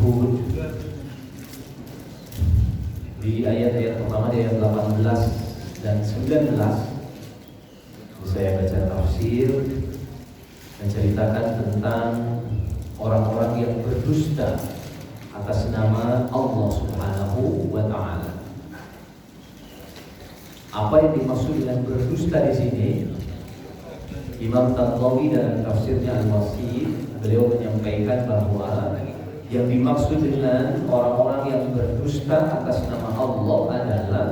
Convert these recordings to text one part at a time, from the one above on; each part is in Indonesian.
Hud di ayat-ayat pertama di ayat 18 dan 19. Saya baca tafsir menceritakan tentang orang-orang yang berdusta atas nama Allah Subhanahu wa taala. Apa yang dimaksud dengan berdusta di sini? Imam Tantawi dalam tafsirnya Al-Wasit, beliau menyampaikan bahwa yang dimaksud dengan orang-orang yang berdusta atas nama Allah adalah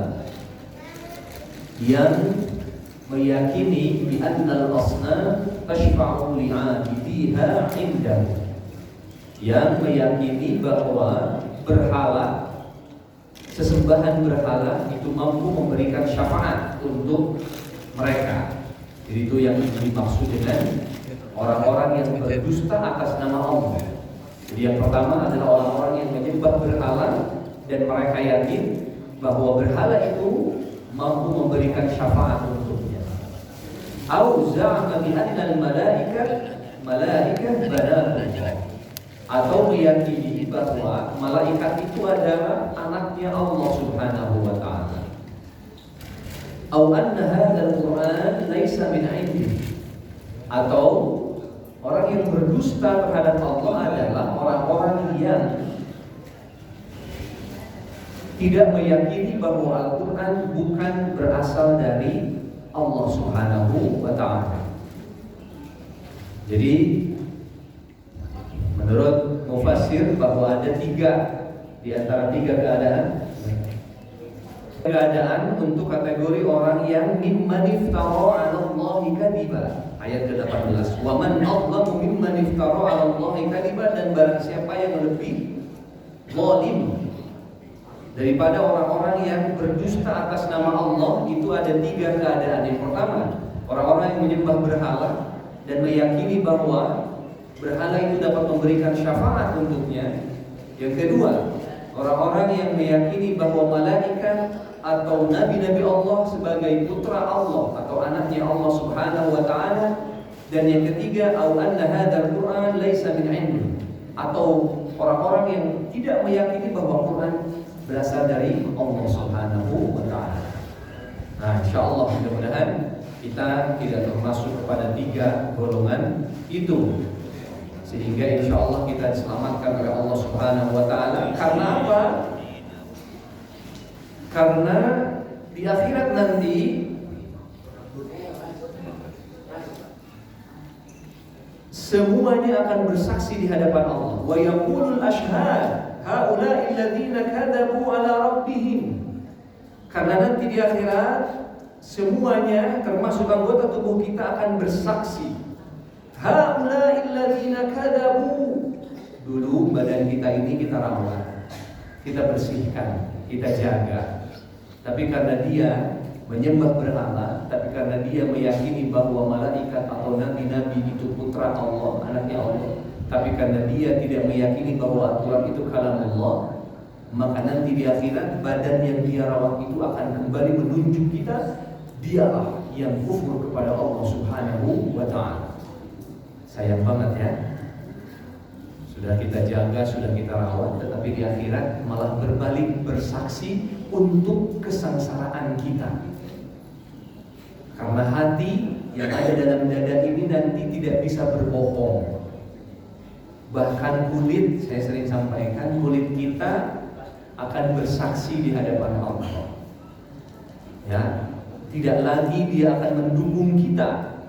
yang meyakini bi annal asnam tashfa'u li'abidiha indahu, yang meyakini bahwa berhala, sesembahan berhala itu mampu memberikan syafaat untuk mereka. Jadi itu yang dimaksud dengan orang-orang yang berdusta atas nama Allah. Jadi yang pertama adalah orang-orang yang menyembah berhala dan mereka yakin bahwa berhala itu mampu memberikan syafaat untuknya. Au za'ama bi anna al-malaikah banatullah, atau meyakini bahwa malaikat itu adalah anaknya Allah Subhanahu wa taala. Au anna hadzal Qur'an laisa min 'indihi, atau orang yang berdusta terhadap Allah adalah orang-orang yang tidak meyakini bahwa Al-Quran bukan berasal dari Allah Subhanahu wa ta'ala. Jadi menurut mufassir bahwa ada tiga di antara tiga keadaan untuk kategori orang yang mimman iftara 'ala Allahi kadiba. Ayat ke-18, wa man adlamu mimman iftara 'ala Allahi kadiba, dan barang siapa yang lebih zalim daripada orang-orang yang berdusta atas nama Allah. Itu ada tiga keadaan. Yang pertama, orang-orang yang menyembah berhala dan meyakini bahwa berhala itu dapat memberikan syafaat untuknya. Yang kedua, orang-orang yang meyakini bahwa malaikat atau nabi-nabi Allah sebagai putra Allah atau anaknya Allah Subhanahu wa taala. Dan yang ketiga, au anna hadzal Qur'an laisa min 'indi, atau orang-orang yang tidak meyakini bahwa Quran berasal dari Allah Subhanahu wa taala. Nah, insyaallah mudah-mudahan kita tidak termasuk kepada tiga golongan itu, sehingga insyaallah kita diselamatkan oleh Allah Subhanahu wa taala. Karena apa? Karena di akhirat nanti semuanya akan bersaksi di hadapan Allah. Wa yaqulul ashhad haula'i alladziina kadzabu 'ala rabbihim. Karena nanti di akhirat semuanya termasuk anggota tubuh kita akan bersaksi. Haula'i alladziina kadzabu. Dulu badan kita ini kita rawat, kita bersihkan, kita jaga. Tapi karena dia menyembah berhala, tapi karena dia meyakini bahwa malaikat atau nabi-nabi itu putra Allah, anaknya Allah, tapi karena dia tidak meyakini bahwa Al-Quran itu kalamullah, maka nanti di akhirat badan yang dia rawat itu akan kembali menunjuk kita, dialah yang kufur kepada Allah Subhanahu wa ta'ala. Sayang banget ya, sudah kita jaga, sudah kita rawat, tetapi di akhirat malah berbalik bersaksi untuk kesengsaraan kita. Karena hati yang ada dalam dada ini nanti tidak bisa berbohong. Bahkan kulit, saya sering sampaikan, kulit kita akan bersaksi di hadapan Allah. Ya, tidak lagi dia akan mendukung kita,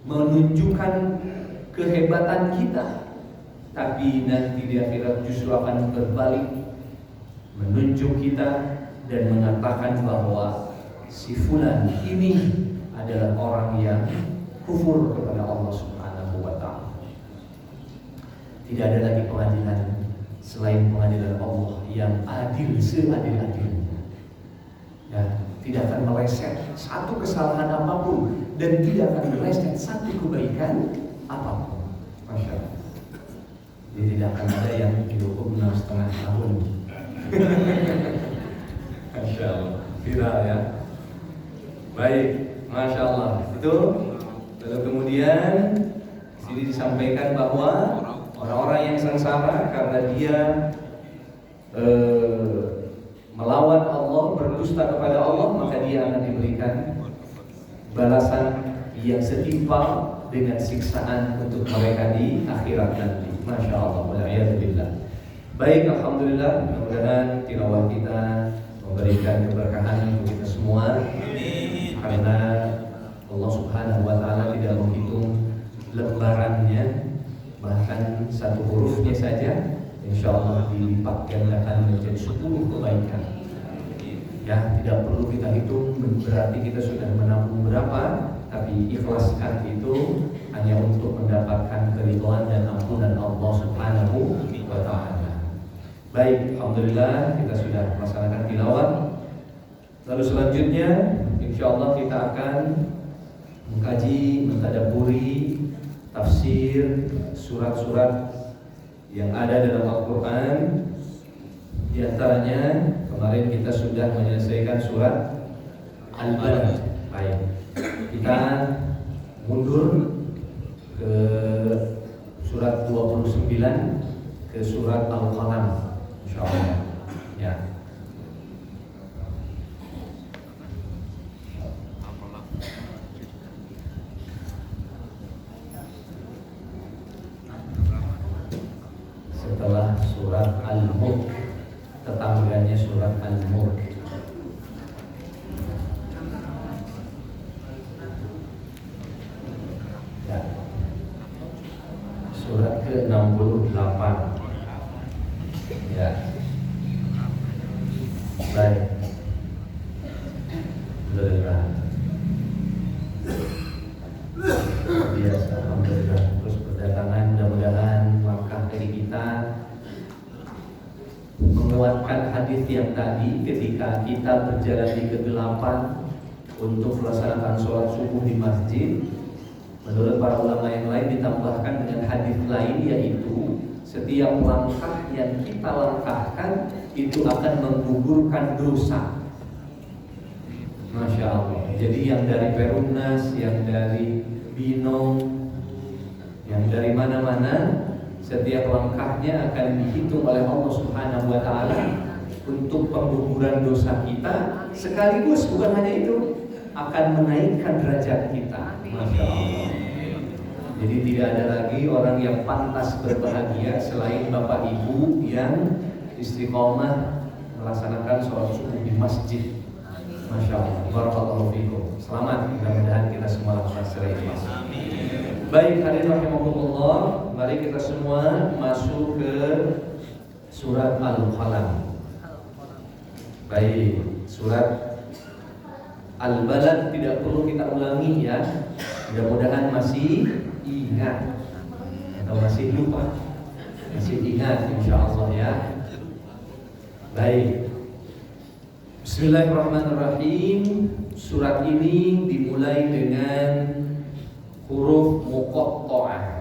menunjukkan kehebatan kita, tapi nanti di akhirat justru akan berbalik, menunjuk kita dan mengatakan bahwa si fulan ini adalah orang yang kufur kepada Allah Subhanahu wa ta'ala. Tidak ada lagi pengadilan selain pengadilan Allah yang adil seadil-adilnya. Ya, tidak akan meleset satu kesalahan apapun dan tidak akan meleset satu kebaikan apapun. Masya Allah. Jadi tidak akan ada yang dihukum 6,5 tahun. Masya Allah, viral ya. Baik, Masya Allah. Itu lalu kemudian sini disampaikan bahwa Orang-orang yang sengsara karena dia melawan Allah, berdusta kepada Allah, maka dia akan diberikan balasan yang setimpal dengan siksaan untuk mereka di akhirat nanti. Masya Allah, wal'iyadzubillah. Baik, alhamdulillah, mudah-mudahan tilawah kita memberikan keberkahan untuk kita semua. Karena Allah Subhanahu wa Ta'ala tidak menghitung lembarannya, bahkan satu hurufnya saja insya Allah dilipat gandakan menjadi 10 kebaikan. Ya, tidak perlu kita hitung berarti kita sudah menabung berapa, tapi ikhlaskan itu hanya untuk mendapatkan keridhaan dan ampunan Allah Subhanahu wa Ta'ala. Baik, alhamdulillah kita sudah melaksanakan tilawah. Lalu selanjutnya insya Allah kita akan mengkaji, mentadaburi tafsir surat-surat yang ada dalam Al-Quran. Di antaranya kemarin kita sudah menyelesaikan surat Al-Balad. Baik, kita mundur ke surat 29 ke surat Al-Qalam, insyaallah. Ya. Setelah surat Al-Mulk, tetangganya surat Al-Mulk. Ya. Surat ke-68. Ya. Baik. Alhamdulillah. Biasa, alhamdulillah. Terus berdatangan, mudah-mudahan langkah dari kita menguatkan hadis yang tadi ketika kita berjalan di kegelapan untuk melaksanakan sholat subuh di masjid. Menurut para ulama yang lain ditambahkan dengan hadis lain, yaitu setiap langkah yang kita langkahkan itu akan menggugurkan dosa. Masya Allah. Jadi yang dari Perumnas, yang dari Binong, yang dari mana-mana, setiap langkahnya akan dihitung oleh Allah Subhanahu wa Ta'ala untuk pengguguran dosa kita, sekaligus bukan hanya itu, akan menaikkan derajat kita. Masya Allah. Jadi tidak ada lagi orang yang pantas berbahagia selain Bapak Ibu yang istiqomah melaksanakan sholat subuh di masjid. Masya Allah. Barakallahu fikum. Selamat, mudah-mudahan kita semua lakukan secara ikhlas. Baik, hadirin rahimakumullah, mari kita semua masuk ke surat Al-Qalam. Baik, surat Al-Balad tidak perlu kita ulangi ya. Mudah-mudahan masih ingat atau masih lupa. Masih ingat insyaallah ya. Baik. Bismillahirrahmanirrahim. Surat ini dimulai dengan huruf muqatta'ah.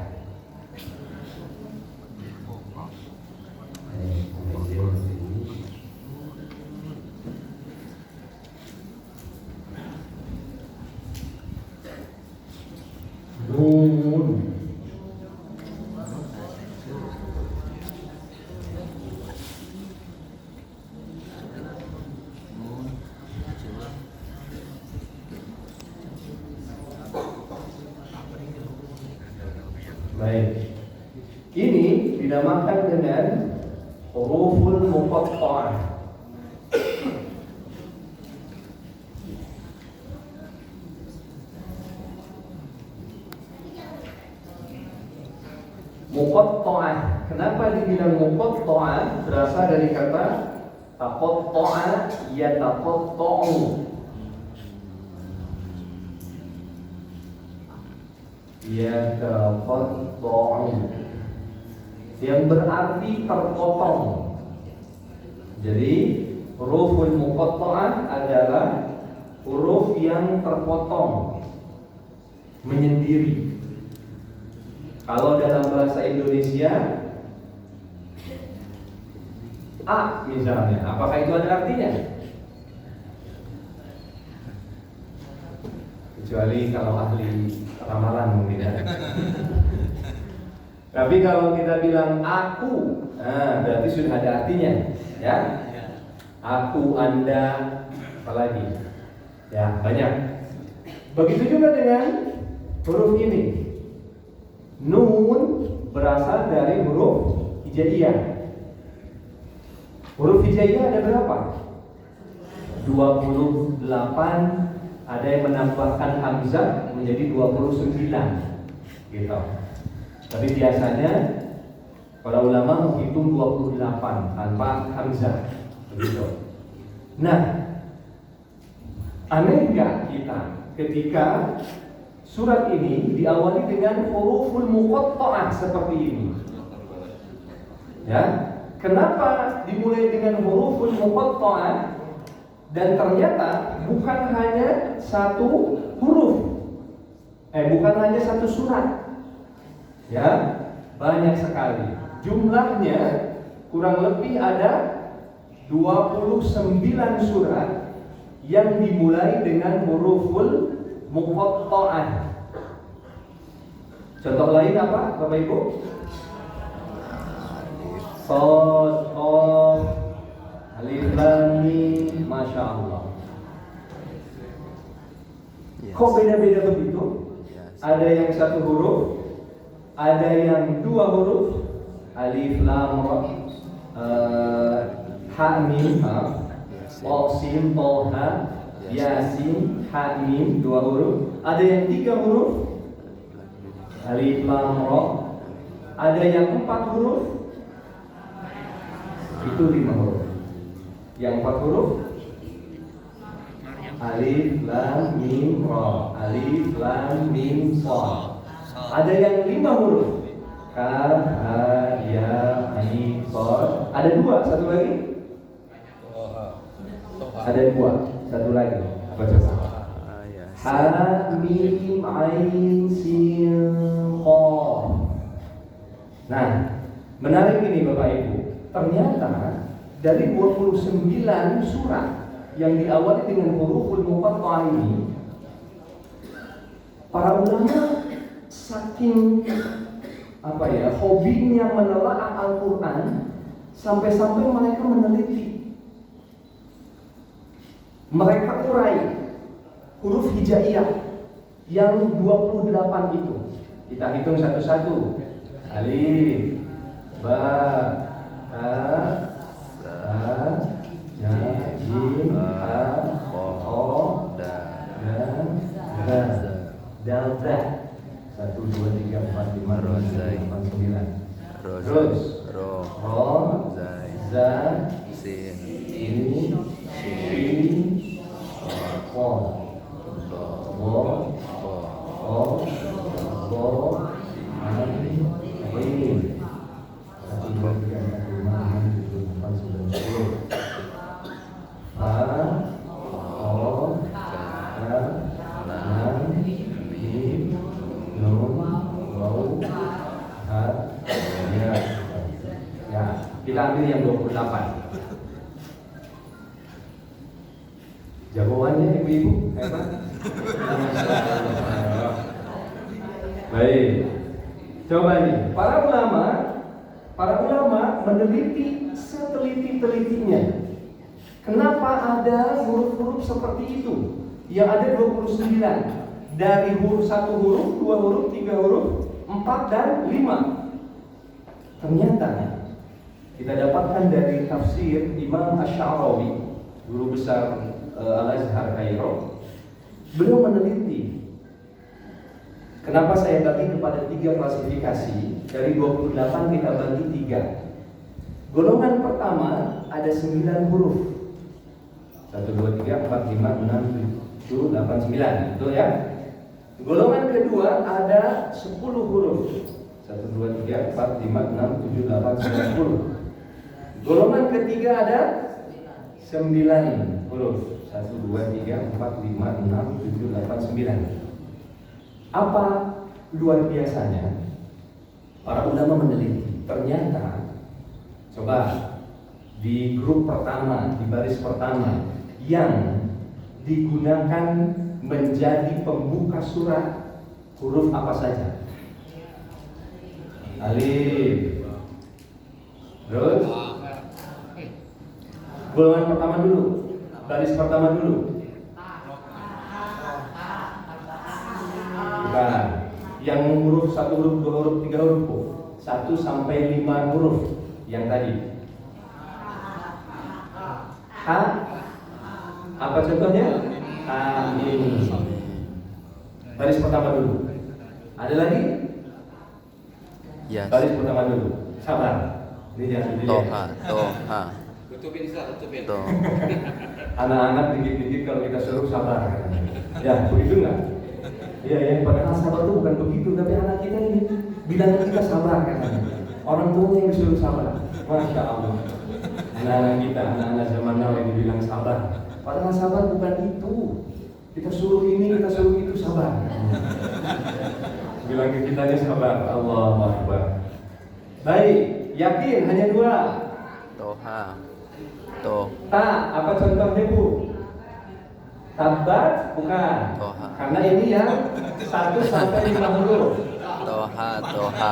Nun. Baik. Ini dinamakan dengan huruful muqatta'ah. Muqatta'ah. Kenapa dibilang muqatta'ah? Berasal dari kata taqatta'a yataqatta'u. Yataqatta'u, yang berarti terpotong. Jadi huruful muqatta'ah adalah huruf yang terpotong, menyendiri. Kalau dalam bahasa Indonesia A misalnya, apakah itu ada artinya? Kecuali kalau ahli ramalan mungkin ya. Tapi kalau kita bilang aku, nah berarti sudah ada artinya, ya. Aku, Anda, apalagi, ya banyak. Begitu juga dengan huruf ini. Nun berasal dari huruf hijaiyah. Huruf hijaiyah ada berapa? 28. Ada yang menambahkan hamzah menjadi 29, gitu. Tapi biasanya para ulama menghitung 28 tanpa hamzah, begitu. Nah, aneh nggak kita ketika surat ini diawali dengan huruful muqatta'ah seperti ini? Ya, kenapa dimulai dengan huruful muqatta'ah? Dan ternyata bukan hanya satu huruf, bukan hanya satu surat. Ya, banyak sekali. Jumlahnya kurang lebih ada 29 surat yang dimulai dengan huruful muqatta'ah. Contoh lain apa, Bapak Ibu? Shad, Qaf, Alif, Lam, Mim, Masya Allah. Kok beda-beda begitu? Ada yang satu huruf, ada yang dua huruf, Alif, Lam, Ra, Ha, Mim, Qasim, Toha, Yasin, Ha, Mim, dua huruf. Ada yang tiga huruf, Alif, Lam, Ra. Ada yang empat huruf, itu 5 huruf. Yang 4 huruf, Alif, Lam, Mim, Ra. Alif, Lam, Mim, Shad. Ada yang 5 huruf, Kaf, Ha, Ya, Ain, Shad. Ada 2, satu lagi. Ada 2, satu lagi. Apa coba? Ha, Mim, Ain, Sin, Qaf. Nah, menarik ini Bapak Ibu. Ternyata dari 29 surat yang diawali dengan huruful muqatta'ah ini, para ulama saking hobinya menelaah Al-Quran, sampai-sampai mereka meneliti, mereka urai huruf hijaiyah yang 28 itu. Kita hitung satu-satu. Alif, Ba, Ha, Sa, Ja, Jim, Ha, Ho, Dan, Ra, Dal, Da. 1, 2, 3, 4, 5, 6, 7, 8, 9. Terus Ro, Za, Sin, Shin, Qo, Bo, O, Bo, An, Rin. 1, 2, 3, 4, 5, 6, 7, 8, 9, 10. Ha, Ho, Ha, Lam, Mim, Nun, Waw, Ha, Ya. Ya, kita ambil yang 28. Jagoannya ibu-ibu hebat. Baik. Coba nih, para ulama meneliti seteliti-telitinya. Kenapa ada huruf-huruf seperti itu? Yang ada 29. Dari huruf 1 huruf, 2 huruf, 3 huruf, 4 dan 5. Ternyata kita dapatkan dari tafsir Imam Asy-Sya'rawi, guru besar Al-Azhar Kairo. Beliau meneliti. Kenapa saya bagi kepada 3 klasifikasi? Dari 28 kita bagi 3. Golongan pertama ada 9 huruf. 1, 2, 3, 4, 5, 6, 7, 8, 9. Betul ya? Golongan kedua ada 10 huruf. 1, 2, 3, 4, 5, 6, 7, 8, 9, 10. Golongan ketiga ada 9 huruf. 1, 2, 3, 4, 5, 6, 7, 8, 9. Apa luar biasanya? Para ulama meneliti. Ternyata, coba di grup pertama, di baris pertama, yang digunakan menjadi pembuka surat, huruf apa saja? Alif. Terus golongan pertama dulu, baris pertama dulu. Bukan. Yang huruf 1 huruf, 2 huruf, 3 huruf. 1 sampai 5 huruf yang tadi. Ha? Apa contohnya? Amin. Baris pertama dulu. Ada lagi? Yes. Baris pertama dulu. Sabar. Ini jangan dilihat. Toha. Tutupin. Anak-anak dikit-dikit kalau kita suruh sabar. Ya, begitu enggak? Iya ya, padahal sabar itu bukan begitu, tapi anak kita ini bilang kita sabar kan. Orang tua yang disuruh sabar. Masya Allah. Anak-anak kita, anak-anak zaman now yang dibilang sabar. Padahal sabar bukan itu. Kita suruh ini, kita suruh itu, sabar. Bilang ke kitanya sabar. Allahu Akbar. Baik, yakin hanya 2. Toha. Ta, apa contohnya Bu? Tabat bukan. Toha. Karena ini yang 1 sampai 5 huruf. Toha.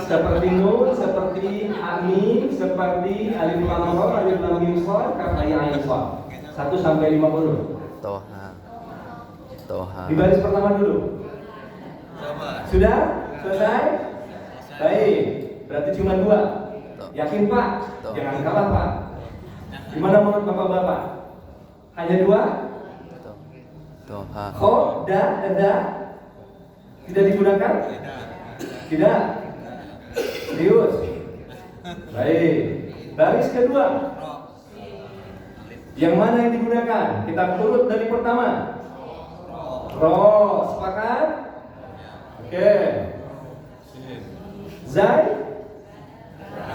Seperti nun, seperti amin, seperti alif lam ra, alif lam mim shad, kaf ya ain shad. 1 sampai 5 huruf. Toha. Di baris pertama dulu. Sudah? Selesai? Baik. Berarti cuma 2. Yakin Pak? Jangan kalah Pak. Gimana menurut Bapak-bapak? Hanya 2? Toha. Kho, da. Tidak digunakan? Tidak. Serius. Baik. Baris kedua. Yang mana yang digunakan? Kita turut dari pertama. Ro, sepakat? Oke. Zai?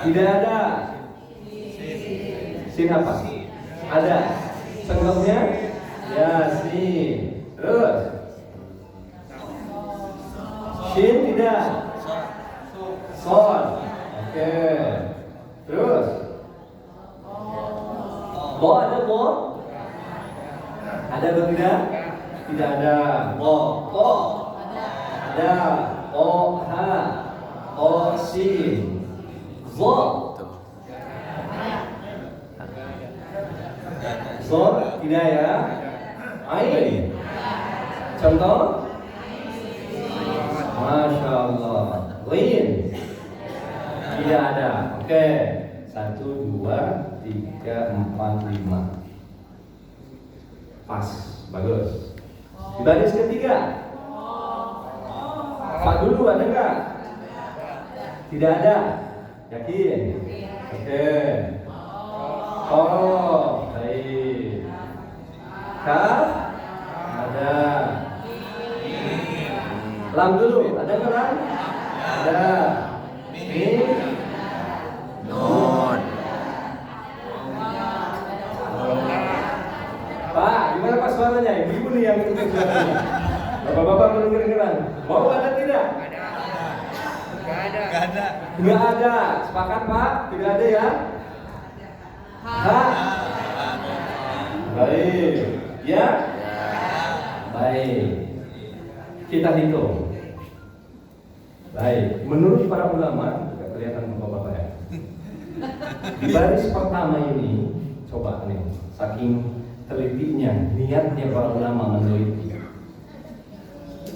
Tidak ada. Sin apa? Ada. Senggolnya? Ya, sin. Terus? Shin tidak. Son. Oke. Terus? Bo ada bo? Ada atau tidak? Tidak ada. Bo. Ko. Ada. O ha. O sin. Zo. Zo tidak ya. Ain. Contoh? Masya Allah. Ghin. Tidak ada. Oke. 1, 2, 3, 4, 5. Pas. Bagus. Di baris ketiga. Pak dulu ada enggak? Tidak ada. Yakin? Oke. Oh, baik. Kaf? Ada. Lam dulu, ada nggak lam? Ada. Mim? Nun. Pak, gimana Pak suaranya? Ibu nih yang ikut suaranya. Bapak-bapak belum kedengeran. Mau ada tidak? Gak ada. Nggak ada. Sepakat Pak? Tidak ada ya? Ha? Baik. Ya? Baik. Kita hitung. Baik. Menurut para ulama, tidak kelihatan bapak-bapak ya. Di baris pertama ini, coba nih, saking telitinya, niatnya para ulama meneliti.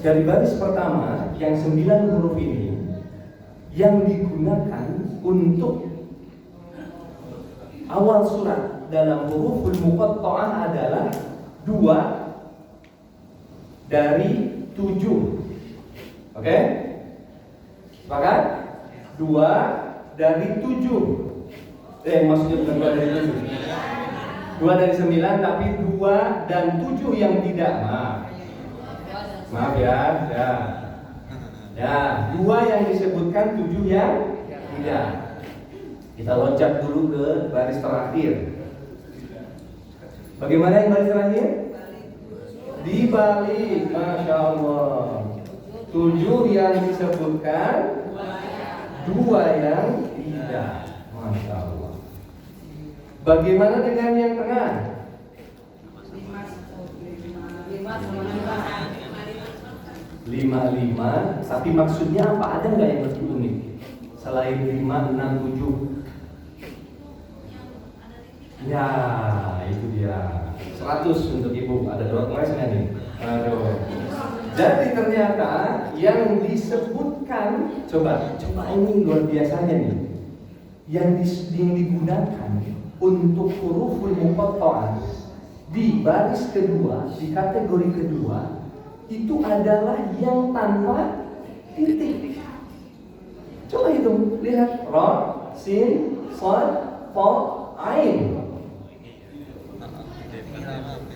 Dari baris pertama, yang 9 huruf ini, yang digunakan untuk awal surat dalam huruful muqatta'ah adalah 2 dari 7. Oke? Sepakat? 2 dari 7. Maksudnya bukan 2 dari 7. 2 dari 9, tapi 2 dan 7 yang tidak. Maaf ya. Ya, 2 yang disebutkan, 7 yang tidak. Kita loncat dulu ke baris terakhir. Bagaimana yang baris terakhir? Dibalik. Masya Allah. 7 yang disebutkan, 2 yang tidak. Masya Allah. Bagaimana dengan yang tengah? 5, tapi maksudnya apa? Ada nggak yang lebih unik? Selain 5, 6, 7. Ya, itu dia. 100 untuk ibu. Ada door prize nggak nih? Aduh. Jadi ternyata yang disebutkan, coba ini luar biasanya nih. Yang digunakan untuk huruful muqatta'ah di baris kedua, di kategori kedua, itu adalah yang tanpa titik. Coba hitung, lihat ra, sin, shad, fa, ain.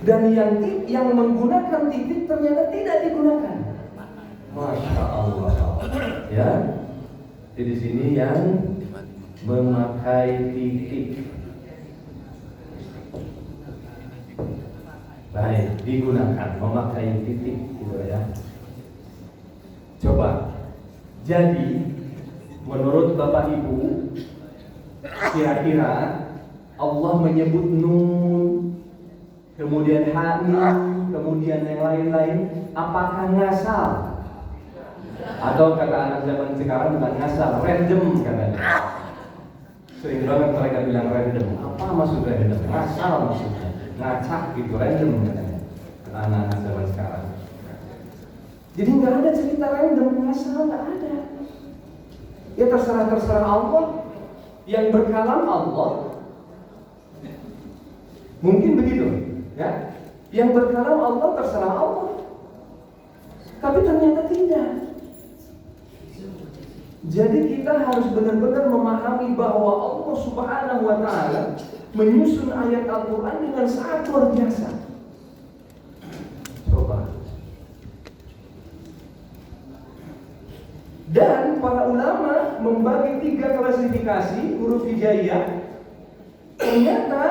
Dan yang menggunakan titik ternyata tidak digunakan. Masya Allah. Ya, jadi di sini yang memakai titik. Baik, digunakan memakai titik gitu ya. Coba. Jadi menurut Bapak Ibu, kira-kira Allah menyebut nun, kemudian hamim, kemudian yang lain-lain, apakah ngasal? Atau kata anak zaman sekarang bukan ngasal, random katanya. Sering banget mereka bilang random. Apa maksud random? Ngasal maksudnya, ngacak gitu, random katanya. Kata anak zaman sekarang. Jadi nggak ada cerita random, ngasal nggak ada. Ya terserah Allah. Yang berkalam Allah. Mungkin begitu, ya. Yang berkalam Allah terserah Allah. Tapi ternyata tidak. Jadi kita harus benar-benar memahami bahwa Allah Subhanahu wa Ta'ala menyusun ayat Al-Quran dengan sangat luar biasa. Coba. Dan para ulama membagi 3 klasifikasi huruf hijaiyah. Ternyata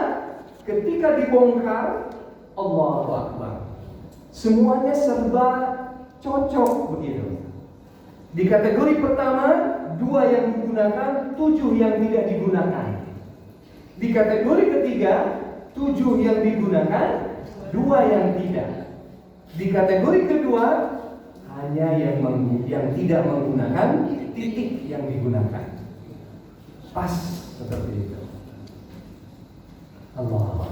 ketika dibongkar, Allahu Akbar, semuanya serba cocok begitu. Di kategori pertama 2 yang digunakan, 7 yang tidak digunakan. Di kategori ketiga 7 yang digunakan, 2 yang tidak. Di kategori kedua hanya yang tidak menggunakan titik yang digunakan. Pas seperti itu. Allahu Akbar.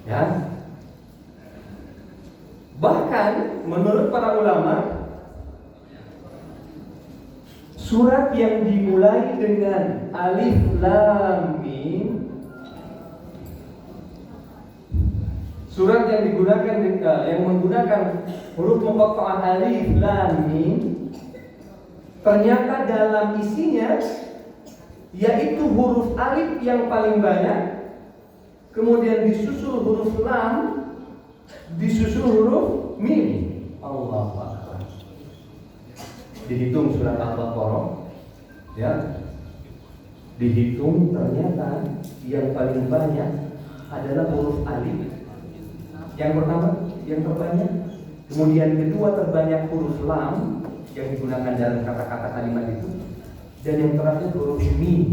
Ya. Bahkan menurut para ulama, surat yang dimulai dengan alif lam mim, surat yang menggunakan huruf muqatta'ah alif lam mim, ternyata dalam isinya yaitu huruf alif yang paling banyak, kemudian disusul huruf lam, disusul huruf mim. Allahu Akbar. Dihitung surat Al-Baqarah, ya. Dihitung ternyata yang paling banyak adalah huruf alif. Yang pertama, yang terbanyak. Kemudian kedua terbanyak huruf lam yang digunakan dalam kata-kata kalimat itu. Dan yang terakhir huruf mim.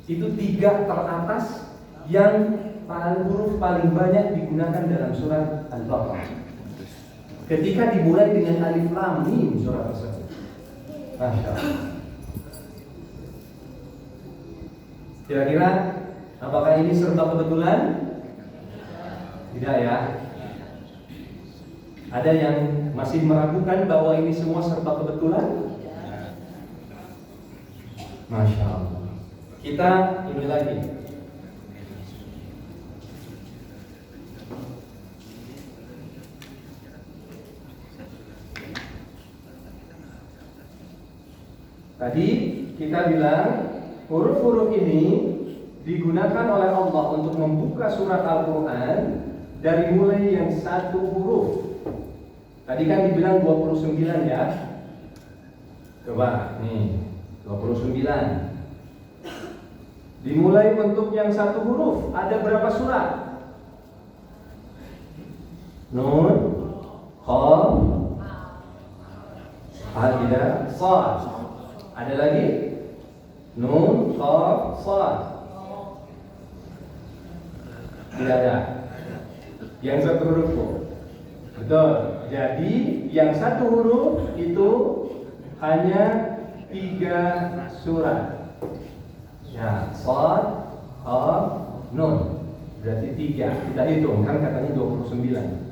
Itu 3 teratas yang huruf paling banyak digunakan dalam surat Al-Baqarah. Ketika dimulai dengan alif lam mim surat tersebut. Masya Allah. Kira-kira apakah ini serba kebetulan? Tidak ya. Ada yang masih meragukan bahwa ini semua serba kebetulan? Masya Allah. Kita ini lagi. Tadi kita bilang huruf-huruf ini digunakan oleh Allah untuk membuka surat Al-Quran dari mulai yang 1 huruf. Tadi kan dibilang 29 ya. Coba nih 29. Dimulai untuk yang 1 huruf. Ada berapa surat? Nun, Qaf, Tidak, Shad. Ada lagi? Nun, Qaf, Shad. Tidak ada. Yang 1 huruf kok. Betul. Jadi yang 1 huruf itu hanya 3 surat. Ya, Shad, Qaf, Nun. Berarti 3. Kita hitung, kan katanya 29.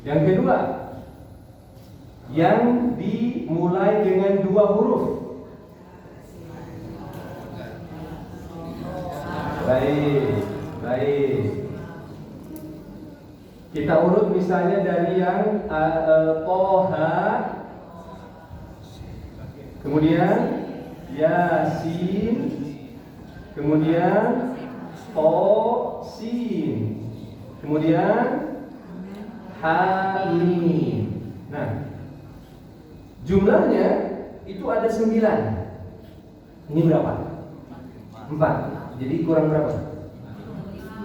Yang kedua, yang dimulai dengan 2 huruf. Baik. Kita urut misalnya dari yang Toha, kemudian Yasin, kemudian Tosin, kemudian Hamim. Nah, jumlahnya itu ada 9. Ini berapa? 4. Jadi kurang berapa?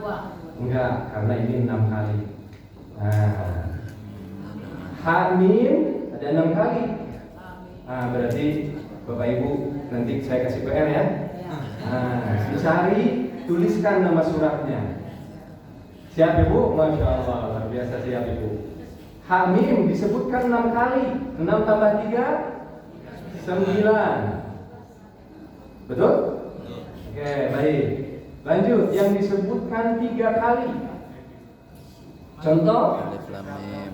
2. Enggak, karena ini 6 kali. Nah, Hamim ada 6 kali. Nah, berarti Bapak Ibu nanti saya kasih PR ya. Nah, dicari, tuliskan nama suratnya. Siap Ibu? Masya Allah, luar biasa siap Ibu. Hamim disebutkan 6 kali. 6 tambah 3 9. Betul? Oke, baik. Lanjut, yang disebutkan 3 kali. Contoh Alif Lam Mim.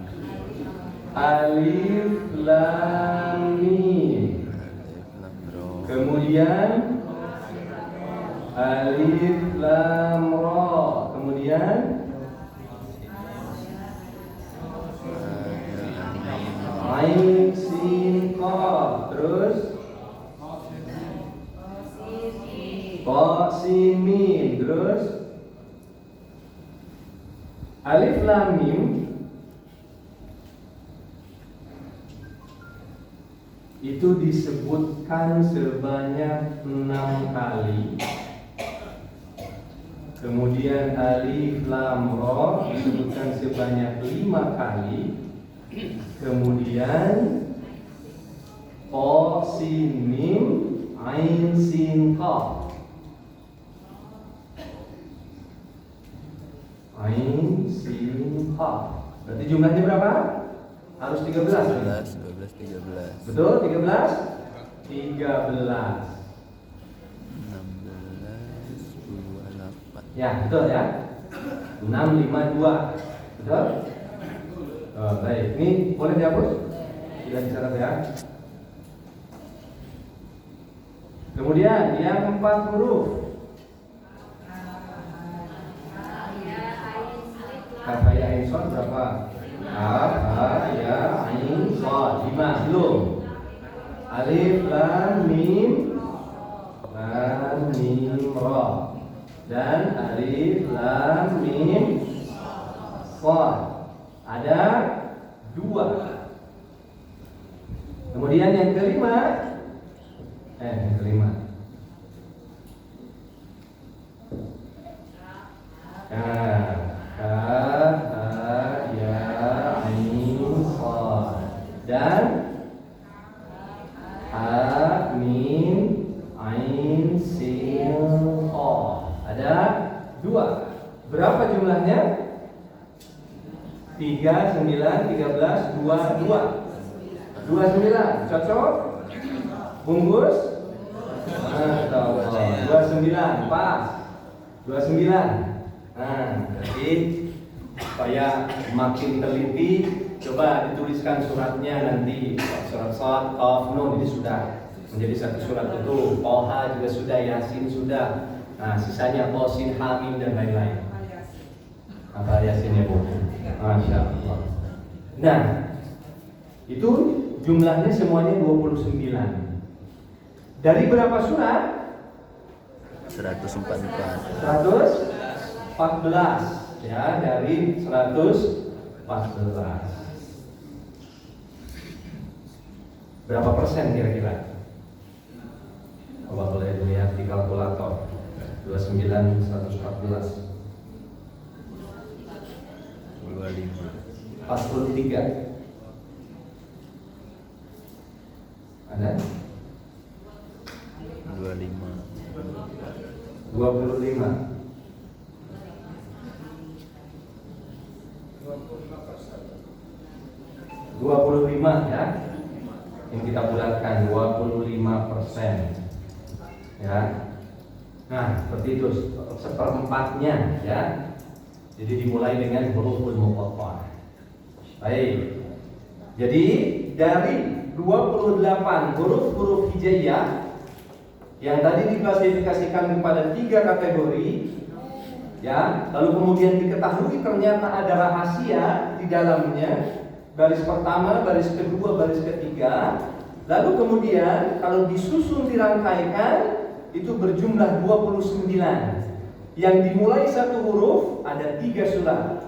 Alif Lam Mim. Alif Lam Ra. Kemudian Alif Lam Ra. Kemudian Ain Sin Qaf. Terus Qa Sin Mim. Terus Alif Lam Mim itu disebutkan sebanyak 6 kali. Kemudian Alif Lam Ra disebutkan sebanyak 5 kali. Kemudian Qa Sin Mim Ain Sin Qaf. Ain Sin Qaf. Berarti jumlahnya berapa? Harus 13. 12, 13. Betul, 13? 13. 16, 28. Ya, betul ya. 652. Betul? Oh, baik. Ini boleh dihapus? Tidak dicatat ya. Kemudian yang 4 huruf. Kaf ya ain shad berapa? Kaf ya ain shad 5 belum. Alif lam mim ra dan alif lam mim shad. Ada 2. Kemudian yang kelima. Yang kelima. Dan ha mim ain sin qaf. Ada 2. Berapa jumlahnya? 3 9 13 2 29. Cocok? Bungkus? Masya 29 pas. 29. Nah, jadi supaya makin teliti, coba dituliskan suratnya nanti. Surat Shad, Qaf, Nun ini sudah menjadi satu surat itu. Toha juga sudah, Yasin sudah. Nah, sisanya Tosin, Hamim dan lain-lain. Apa Yasinnya Bu? Masya Allah. Nah, itu jumlahnya semuanya 29. Dari berapa surat? 144. 114 ya, dari 114. Berapa persen kira-kira? Coba boleh dilihat di kalkulator. 29 114 25. 43. Ada? 25. 25. 25 ya. Yang kita bulatkan 25%. Ya. Nah, seperti itu seperempatnya ya. Jadi dimulai dengan huruful muqatta'ah. Baik. Jadi dari 28 huruf-huruf hijaiyah yang tadi diklasifikasikan kepada 3 kategori, ya, lalu kemudian diketahui ternyata ada rahasia di dalamnya, baris pertama, baris kedua, baris ketiga, lalu kemudian kalau disusun dirangkaikan itu berjumlah 29. Yang dimulai satu huruf ada 3 surat.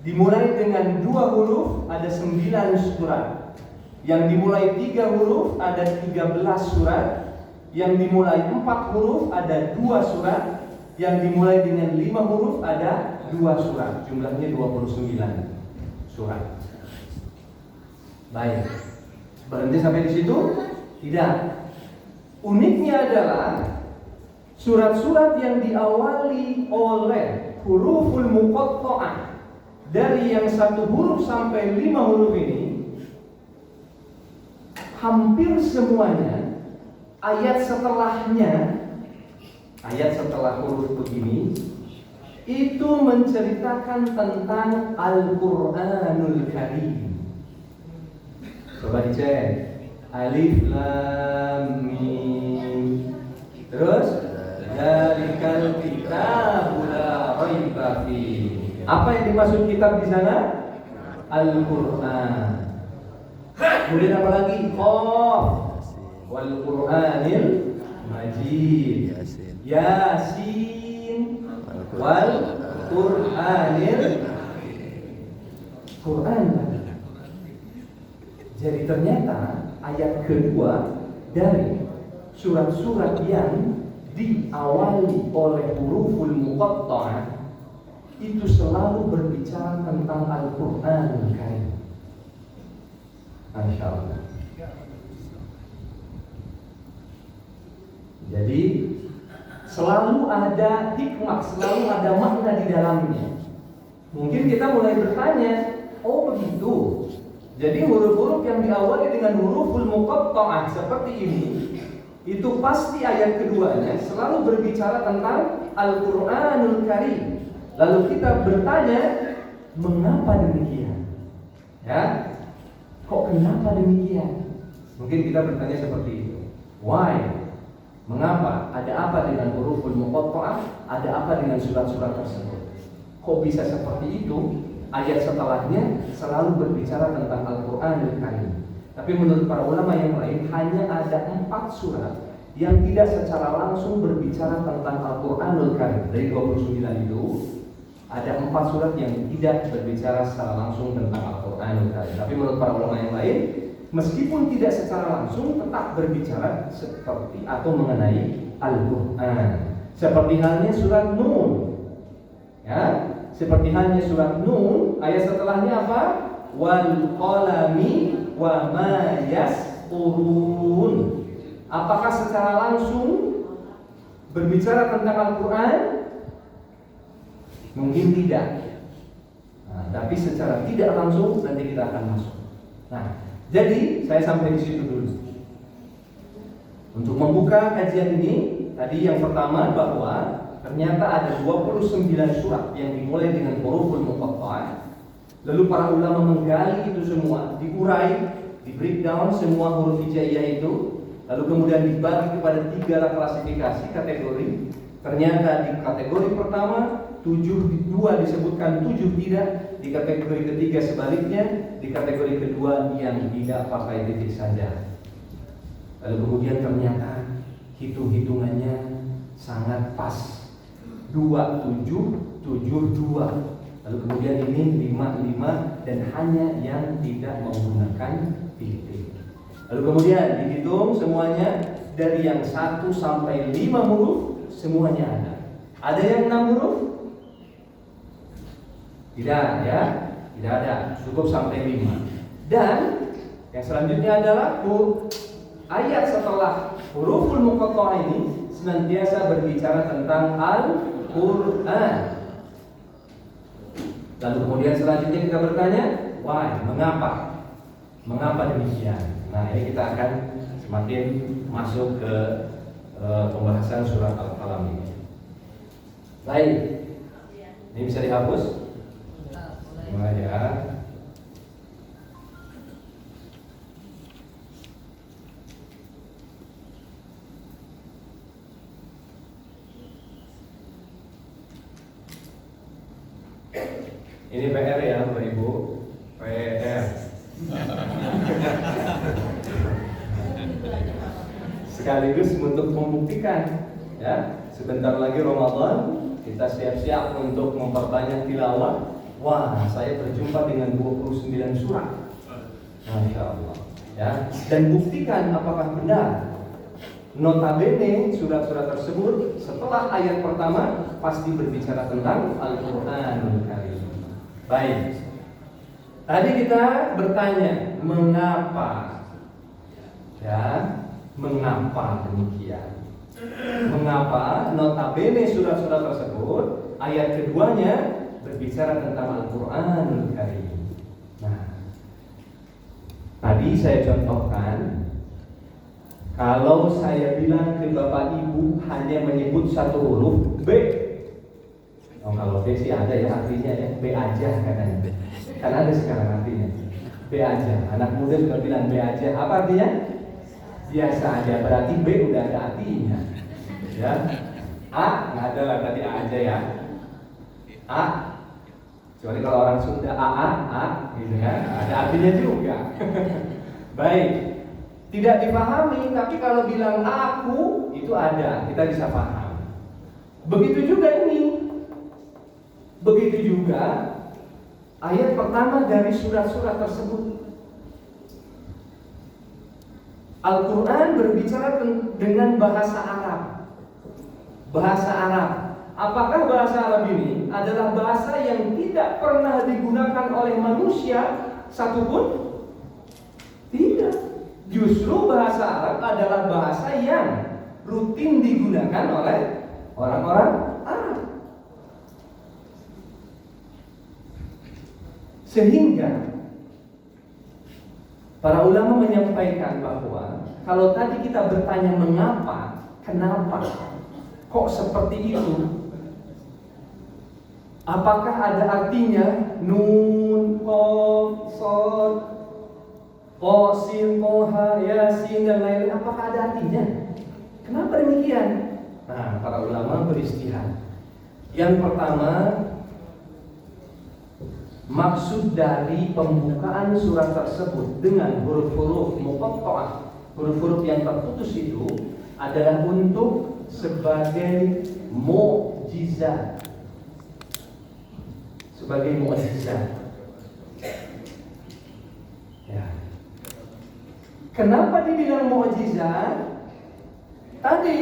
Dimulai dengan 2 huruf ada 9 surat. Yang dimulai 3 huruf ada 13 surat. Yang dimulai 4 huruf ada 2 surat. Yang dimulai dengan 5 huruf ada 2 surat. Jumlahnya 29 surat. Baik. Berhenti sampai di situ? Tidak. Uniknya adalah surat-surat yang diawali oleh huruful muqatta'ah dari yang 1 huruf sampai 5 huruf ini, hampir semuanya ayat setelah huruf begini itu menceritakan tentang Al-Qur'anul Karim. Coba dicek. Alif Lam Mim. Terus Dzalikal kitabu la raiba fihi. Apa yang dimaksud kitab di sana? Al-Qur'an. Kemudian apa lagi? Qaf wal Qur'anil Majid. Yasin wal Qur'anil Qur'an. Jadi ternyata ayat kedua dari surat-surat yang diawali oleh huruful muqatta'ah itu selalu berbicara tentang Al-Qur'anul Karim. Masya Allah. Jadi selalu ada hikmah, selalu ada makna di dalamnya. Mungkin kita mulai bertanya, oh begitu. Jadi huruf-huruf yang diawali dengan huruful muqatta'ah seperti ini, itu pasti ayat keduanya selalu berbicara tentang Al-Qur'anul Karim. Lalu kita bertanya, mengapa demikian? Ya, kok kenapa demikian? Mungkin kita bertanya seperti itu. Why? Mengapa? Ada apa dengan huruful muqatta'ah? Ada apa dengan surat-surat tersebut? Kok bisa seperti itu? Ayat setelahnya selalu berbicara tentang Al-Qur'anul Karim. Tapi menurut para ulama yang lain, hanya ada 4 surat yang tidak secara langsung berbicara tentang Al-Qur'anul Karim. Dari 29 itu, ada 4 surat yang tidak berbicara secara langsung tentang Al-Qur'anul Karim. Tapi menurut para ulama yang lain, meskipun tidak secara langsung, tetap berbicara seperti atau mengenai Al-Qur'an. Seperti halnya surat Nun. Ya, seperti halnya surat Nun, ayat setelahnya apa? Wal qalami wa ma yasturun. Apakah secara langsung berbicara tentang Al-Qur'an? Mungkin tidak. Nah, tapi secara tidak langsung nanti kita akan masuk. Nah, jadi saya sampai di situ dulu. Untuk membuka kajian ini, tadi yang pertama bahwa ternyata ada 29 surat yang dimulai dengan huruful muqatta'ah. Lalu para ulama menggali itu semua, diurai, di breakdown semua huruf hijaiyah itu. Lalu kemudian dibagi kepada 3 klasifikasi kategori. Ternyata di kategori pertama 2 disebutkan 7 tidak. Di kategori ketiga sebaliknya. Di kategori kedua yang tidak pakai titik saja. Lalu kemudian ternyata hitung-hitungannya sangat pas. 27, 72. Lalu kemudian ini 55 dan hanya yang tidak menggunakan titik. Lalu kemudian dihitung semuanya dari yang 1 sampai 5 huruf semuanya ada. Ada yang 6 huruf? Tidak ya, tidak ada. Cukup sampai 5. Dan yang selanjutnya adalah ayat setelah huruful muqatta'ah ini senantiasa berbicara tentang Al-Qur'an. Lalu kemudian selanjutnya kita bertanya, why? Mengapa? Mengapa demikian? Nah, ini kita akan semakin masuk ke pembahasan surat Al-Qalam ini. Baik, ini bisa dihapus? Mulai ya. Ini PR ya Bapak Ibu, PR. Sekaligus untuk membuktikan, ya, sebentar lagi Ramadan, kita siap-siap untuk memperbanyak tilawah. Wah, saya berjumpa dengan 29 surat. Masya Allah, ya. Dan buktikan apakah benar. Notabene surat-surat tersebut setelah ayat pertama pasti berbicara tentang Al-Qur'anul Karim. Baik. Tadi kita bertanya mengapa, ya, mengapa demikian? Mengapa notabene surat-surat tersebut ayat keduanya berbicara tentang Al-Qur'anul Karim? Nah, tadi saya contohkan, kalau saya bilang ke Bapak Ibu hanya menyebut satu huruf B. Oh, kalau B sih ada ya artinya ya, B aja katanya. Kan ada sekarang artinya. B aja. Anak muda juga bilang B aja. Apa artinya? Biasa aja. Berarti B udah ada artinya. Ya. A nggak ada lah, tadi A aja ya. A. Kecuali kalau orang Sunda A gitu ya. Ada artinya juga. Baik. Tidak dipahami, tapi kalau bilang aku itu ada, kita bisa paham. Begitu juga ini. Begitu juga ayat pertama dari surat-surat tersebut. Al-Quran berbicara dengan bahasa Arab. Bahasa Arab. Apakah bahasa Arab ini adalah bahasa yang tidak pernah digunakan oleh manusia satupun? Tidak. Justru bahasa Arab adalah bahasa yang rutin digunakan oleh orang-orang Arab. Sehingga para ulama menyampaikan bahwa kalau tadi kita bertanya mengapa, kenapa, kok seperti itu? Apakah ada artinya nun, qaf, shad, qa, sin, ha, yasin dan lain-lain? Apakah ada artinya? Kenapa demikian? Nah, para ulama beristihad. Yang pertama, maksud dari pembukaan surat tersebut dengan huruf-huruf muqatta'ah, huruf-huruf yang terputus itu adalah untuk sebagai mukjizat. Sebagai mukjizat. Ya. Kenapa dibilang mukjizat? Tadi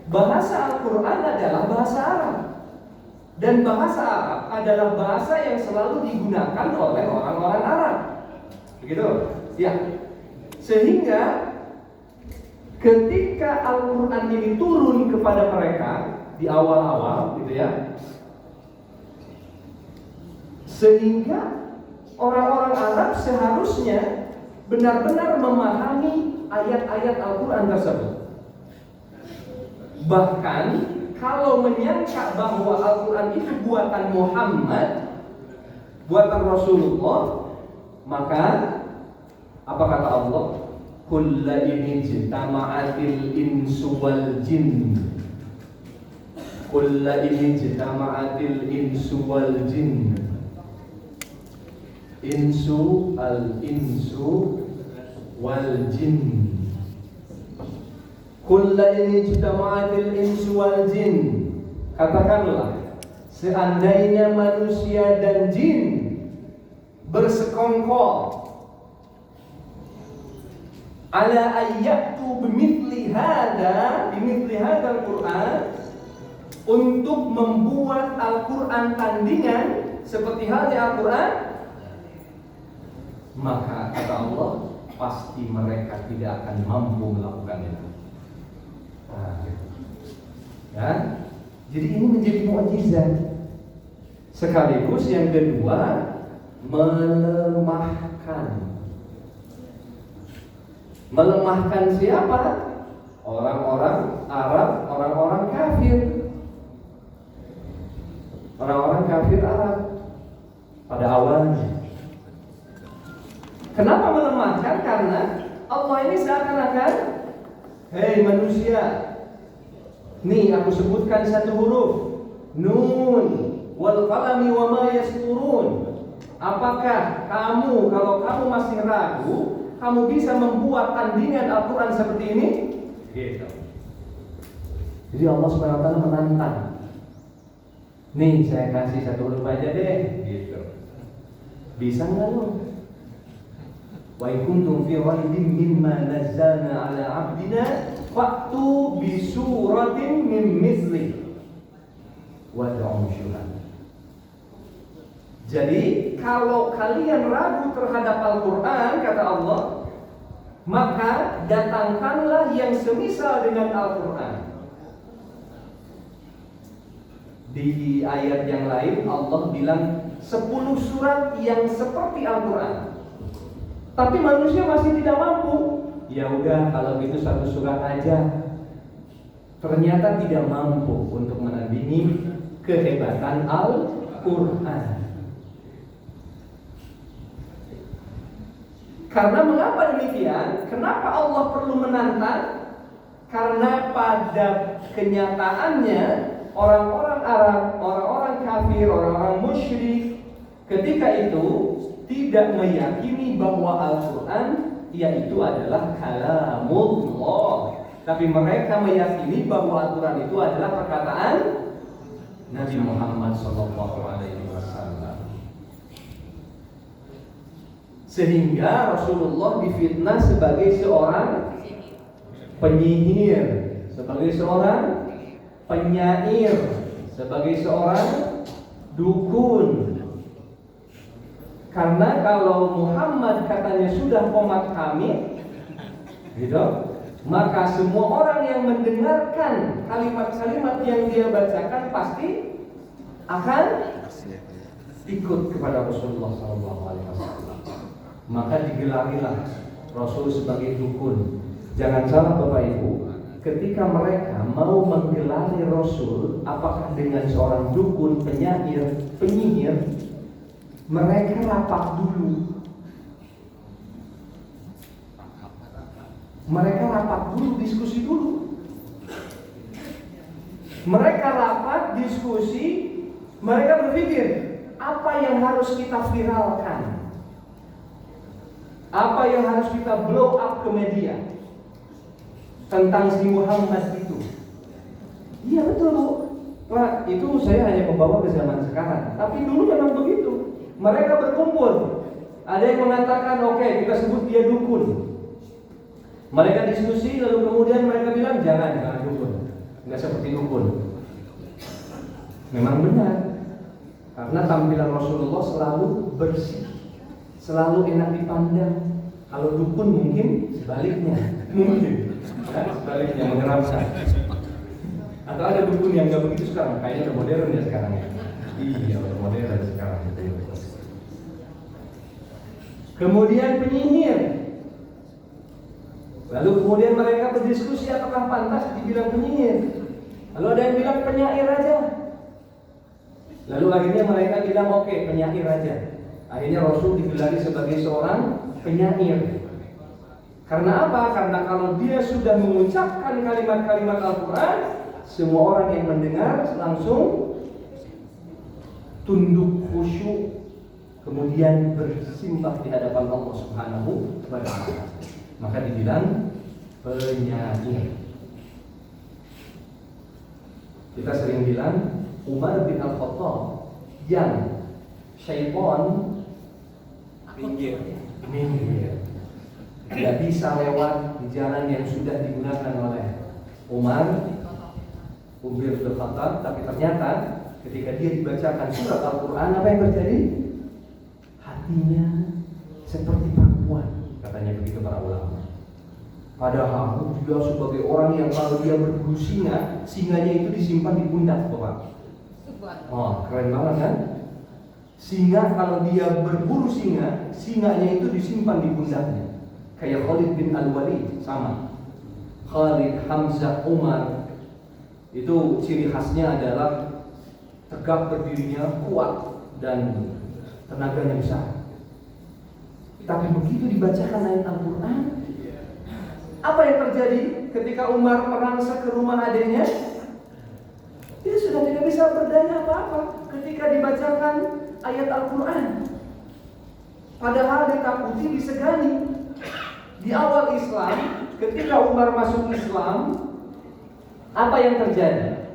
bahasa Al-Qur'an adalah bahasa Arab. Dan bahasa Arab adalah bahasa yang selalu digunakan oleh orang-orang Arab. Begitu? Ya. Sehingga ketika Al-Quran ini turun kepada mereka di awal-awal, gitu ya, sehingga orang-orang Arab seharusnya benar-benar memahami ayat-ayat Al-Quran tersebut. Bahkan kalau menyangka bahwa Al-Quran itu buatan Muhammad, buatan Rasulullah, maka apa kata Allah? Qul la in ijtama'atil insu wal jin. Qul la in ijtama'atil insu wal jin. Insu al-insu wal jin. Qul la in ijtama'atil insu wal jin. Katakanlah, seandainya manusia dan jin bersekongkol ala ayyatu bimithli hadzal Qur'an, untuk membuat Al-Qur'an tandingan seperti halnya Al-Qur'an, maka kata Allah pasti mereka tidak akan mampu melakukan itu. Nah, ya. Jadi ini menjadi mukjizat. Sekaligus yang kedua, melemahkan Melemahkan siapa? Orang-orang Arab, orang-orang kafir. Orang-orang kafir Arab pada awalnya. Kenapa melemahkan? Karena Allah ini seakan-akan, hei manusia, nih aku sebutkan satu huruf, Nun wal qalami wa ma yasturun. Apakah kamu, kalau kamu masih ragu, kamu bisa membuat tandingan Al-Quran seperti ini? Gitu. Jadi Allah SWT menantang. Nih saya kasih satu huruf aja deh. Gitu. Bisa nggak lo? Wa in kuntum fi raibin mimma nazzalna ala 'abdina fa'tu bi suratin min mithlihi wad'u syuhada. Jadi kalau kalian ragu terhadap Al-Quran, kata Allah, maka datangkanlah yang semisal dengan Al-Quran. Di ayat yang lain Allah bilang 10 surat yang seperti Al-Quran. Tapi manusia masih tidak mampu. Ya udah, kalau gitu satu surat aja. Ternyata tidak mampu untuk menandingi kehebatan Al-Quran. Karena mengapa demikian? Kenapa Allah perlu menantang? Karena pada kenyataannya orang-orang Arab, orang-orang kafir, orang-orang musyrik ketika itu tidak meyakini bahwa Al-Quran yaitu adalah kalamullah. Tapi mereka meyakini bahwa Al-Quran itu adalah perkataan Nabi Muhammad SAW. Sehingga Rasulullah difitnah sebagai seorang penyihir, sebagai seorang penyair, sebagai seorang dukun. Karena kalau Muhammad katanya sudah qomat kamil, gitu, maka semua orang yang mendengarkan kalimat-kalimat yang dia bacakan pasti akan ikut kepada Rasulullah SAW. Maka digelarilah Rasul sebagai dukun. Jangan salah Bapak Ibu, ketika mereka mau menggelari Rasul, apakah dengan seorang dukun, penyair, penyihir, mereka rapat dulu. Mereka rapat dulu, diskusi dulu. Mereka rapat, diskusi, mereka berpikir, apa yang harus kita viralkan? Apa yang harus kita blow up ke media tentang si Muhammad itu? Iya betul Bu. Wah, itu saya hanya membawa ke zaman sekarang. Tapi dulu memang begitu. Mereka berkumpul. Ada yang mengatakan, oke, kita sebut dia dukun. Mereka diskusi, lalu kemudian mereka bilang, jangan dukun. Nggak seperti dukun. Memang benar. Karena tampilan Rasulullah selalu bersih, selalu enak dipandang. Kalau dukun mungkin sebaliknya, mungkin sebaliknya menyeramkan. Atau ada dukun yang nggak begitu sekarang, kayaknya udah modern ya sekarang ya. Iya, udah modern sekarang. Kemudian penyihir. Lalu kemudian mereka berdiskusi apakah pantas dibilang penyihir. Lalu ada yang bilang penyair aja. Lalu akhirnya mereka bilang oke, penyair aja. Akhirnya Rasul digelari sebagai seorang penyair. Karena apa? Karena kalau dia sudah mengucapkan kalimat-kalimat Al-Quran, semua orang yang mendengar langsung tunduk khusyuk, kemudian bersimpah di hadapan Allah Subhanahu wa Ta'ala. Maka dibilang penyair. Kita sering bilang Umar bin Al-Khattab yang syaitan minggir. Tidak bisa lewat di jalan yang sudah digunakan oleh Umar bin Al-Khattab. Tapi ternyata ketika dia dibacakan surat Al-Quran, apa yang terjadi? Hatinya seperti perempuan, katanya begitu para ulama. Padahal dia sebagai orang yang kalau dia berburu singa, singanya itu disimpan di pundak, Bapak. Oh, keren banget kan? Singa kalau dia berburu singa, singanya itu disimpan di pundaknya. Kayak Khalid bin Al-Walid sama. Khalid, Hamzah, Umar itu ciri khasnya adalah tegak berdirinya, kuat dan tenaganya besar. Tapi begitu dibacakan ayat Al-Quran, apa yang terjadi ketika Umar merangsek ke rumah adiknya? Dia sudah tidak bisa berdaya apa-apa ketika dibacakan ayat Al-Quran. Padahal ditakuti, disegani. Di awal Islam, ketika Umar masuk Islam, apa yang terjadi?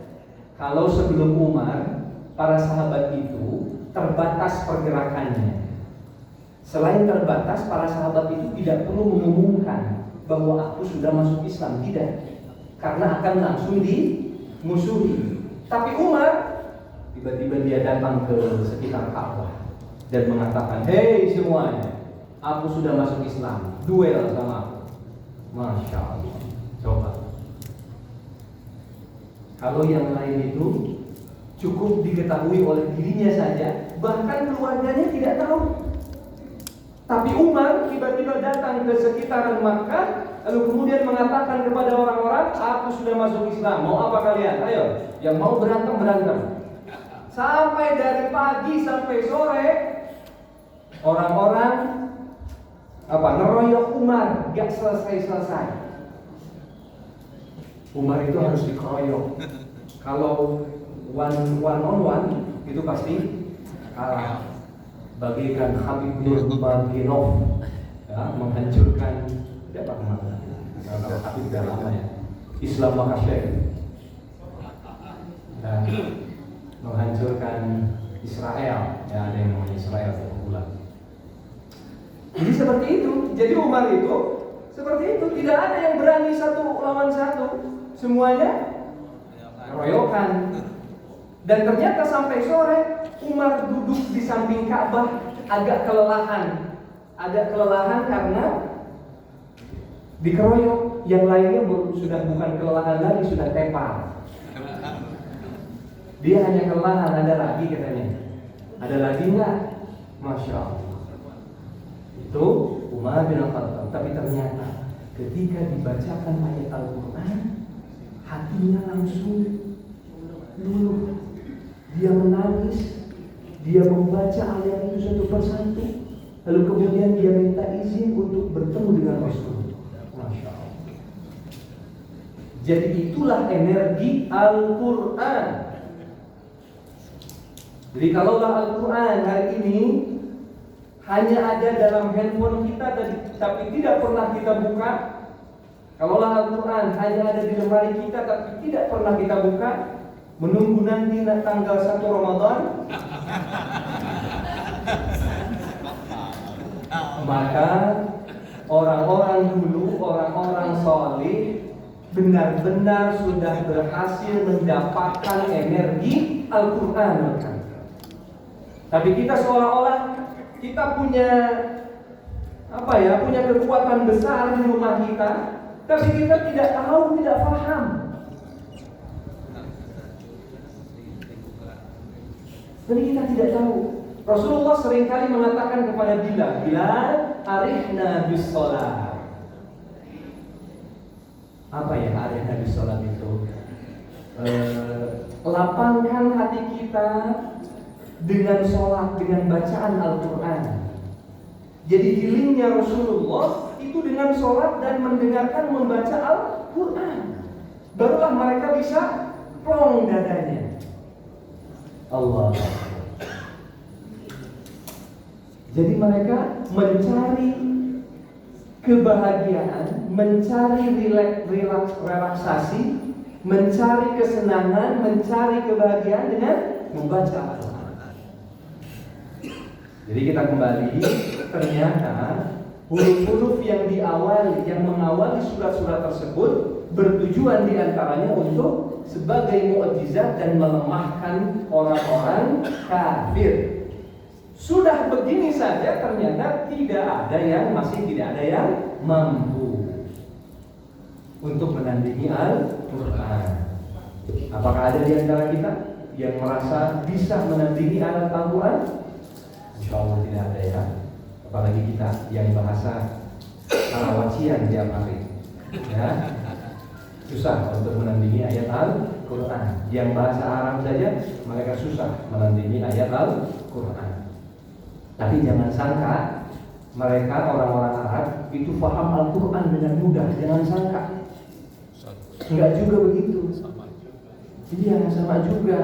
Kalau sebelum Umar, para sahabat itu terbatas pergerakannya. Selain terbatas, para sahabat itu tidak perlu mengumumkan bahwa aku sudah masuk Islam, tidak. Karena akan langsung dimusuhi. Tapi Umar tiba-tiba dia datang ke sekitar Ka'bah dan mengatakan, "Hei semuanya, aku sudah masuk Islam, duel sama aku." Masya Allah. Coba. Kalau yang lain itu cukup diketahui oleh dirinya saja, bahkan keluarganya tidak tahu. Tapi Umar tiba-tiba datang ke sekitaran Makkah, lalu kemudian mengatakan kepada orang-orang, "Aku sudah masuk Islam, mau apa kalian? Ayo, yang mau berantem, berantem." Sampai dari pagi sampai sore, orang-orang ngeroyok Umar, gak selesai-selesai. Umar itu harus dikeroyok. Kalau one on one itu pasti kalah. Bagaikan Habib Nurmagomedov, ya, menghancurkan tidak mana. Kalau Habib dah lama ya, Islam Makasih, dan menghancurkan Israel. Ya, ada yang namanya Israel bulan. Jadi seperti itu. Jadi Umar itu seperti itu. Tidak ada yang berani satu lawan satu. Semuanya keroyokan. Dan ternyata sampai sore Umar duduk di samping Ka'bah agak kelelahan. Agak kelelahan karena dikeroyok. Yang lainnya sudah bukan kelelahan lagi, sudah tepar. Dia hanya kelelahan, ada lagi katanya. Ada lagi enggak? Masya Allah. Itu Umar bin Khattab. Tapi ternyata ketika dibacakan ayat Al-Quran, hatinya langsung luluh. Dia menangis. Dia membaca ayat itu satu persatu. Lalu kemudian dia minta izin untuk bertemu dengan Rasul. Masya Allah. Jadi itulah energi Al-Quran. Jadi kalaulah Al-Quran hari ini hanya ada dalam handphone kita tapi tidak pernah kita buka, kalaulah Al-Quran hanya ada di lemari kita tapi tidak pernah kita buka, menunggu nanti tanggal 1 Ramadan, maka orang-orang dulu, orang-orang saleh benar-benar sudah berhasil mendapatkan energi Al-Quran. Tapi kita seolah-olah kita punya punya kekuatan besar di rumah kita, tapi kita tidak tahu, tidak paham. Jadi kita tidak tahu. Rasulullah seringkali mengatakan kepada Bilal, "Arihna bis shalah." Apa ya arihna bis shalah itu? Lapangkan hati kita dengan sholat, dengan bacaan Al-Quran. Jadi healingnya Rasulullah itu dengan sholat dan mendengarkan membaca Al-Quran. Barulah mereka bisa plong dadanya. Allah. Jadi mereka mencari kebahagiaan, mencari relaksasi, mencari kesenangan, mencari kebahagiaan dengan membaca Al-Quran. Jadi kita kembali, ternyata huruf-huruf yang mengawali surat-surat tersebut bertujuan diantaranya untuk sebagai mukjizat dan melemahkan orang-orang kafir. Sudah begini saja ternyata tidak ada yang mampu untuk menandingi Al-Quran. Apakah ada di antara kita yang merasa bisa menandingi Al-Quran? Insya Allah tidak ada ya. Apalagi kita yang bahasa salawat siang tiap hari. Ya, susah untuk menandingi ayat Al-Quran. Yang bahasa Arab saja mereka susah menandingi ayat Al-Quran. Tapi jangan sangka mereka orang-orang Arab itu paham Al-Quran dengan mudah. Jangan sangka. Enggak juga begitu. Iya, sama juga.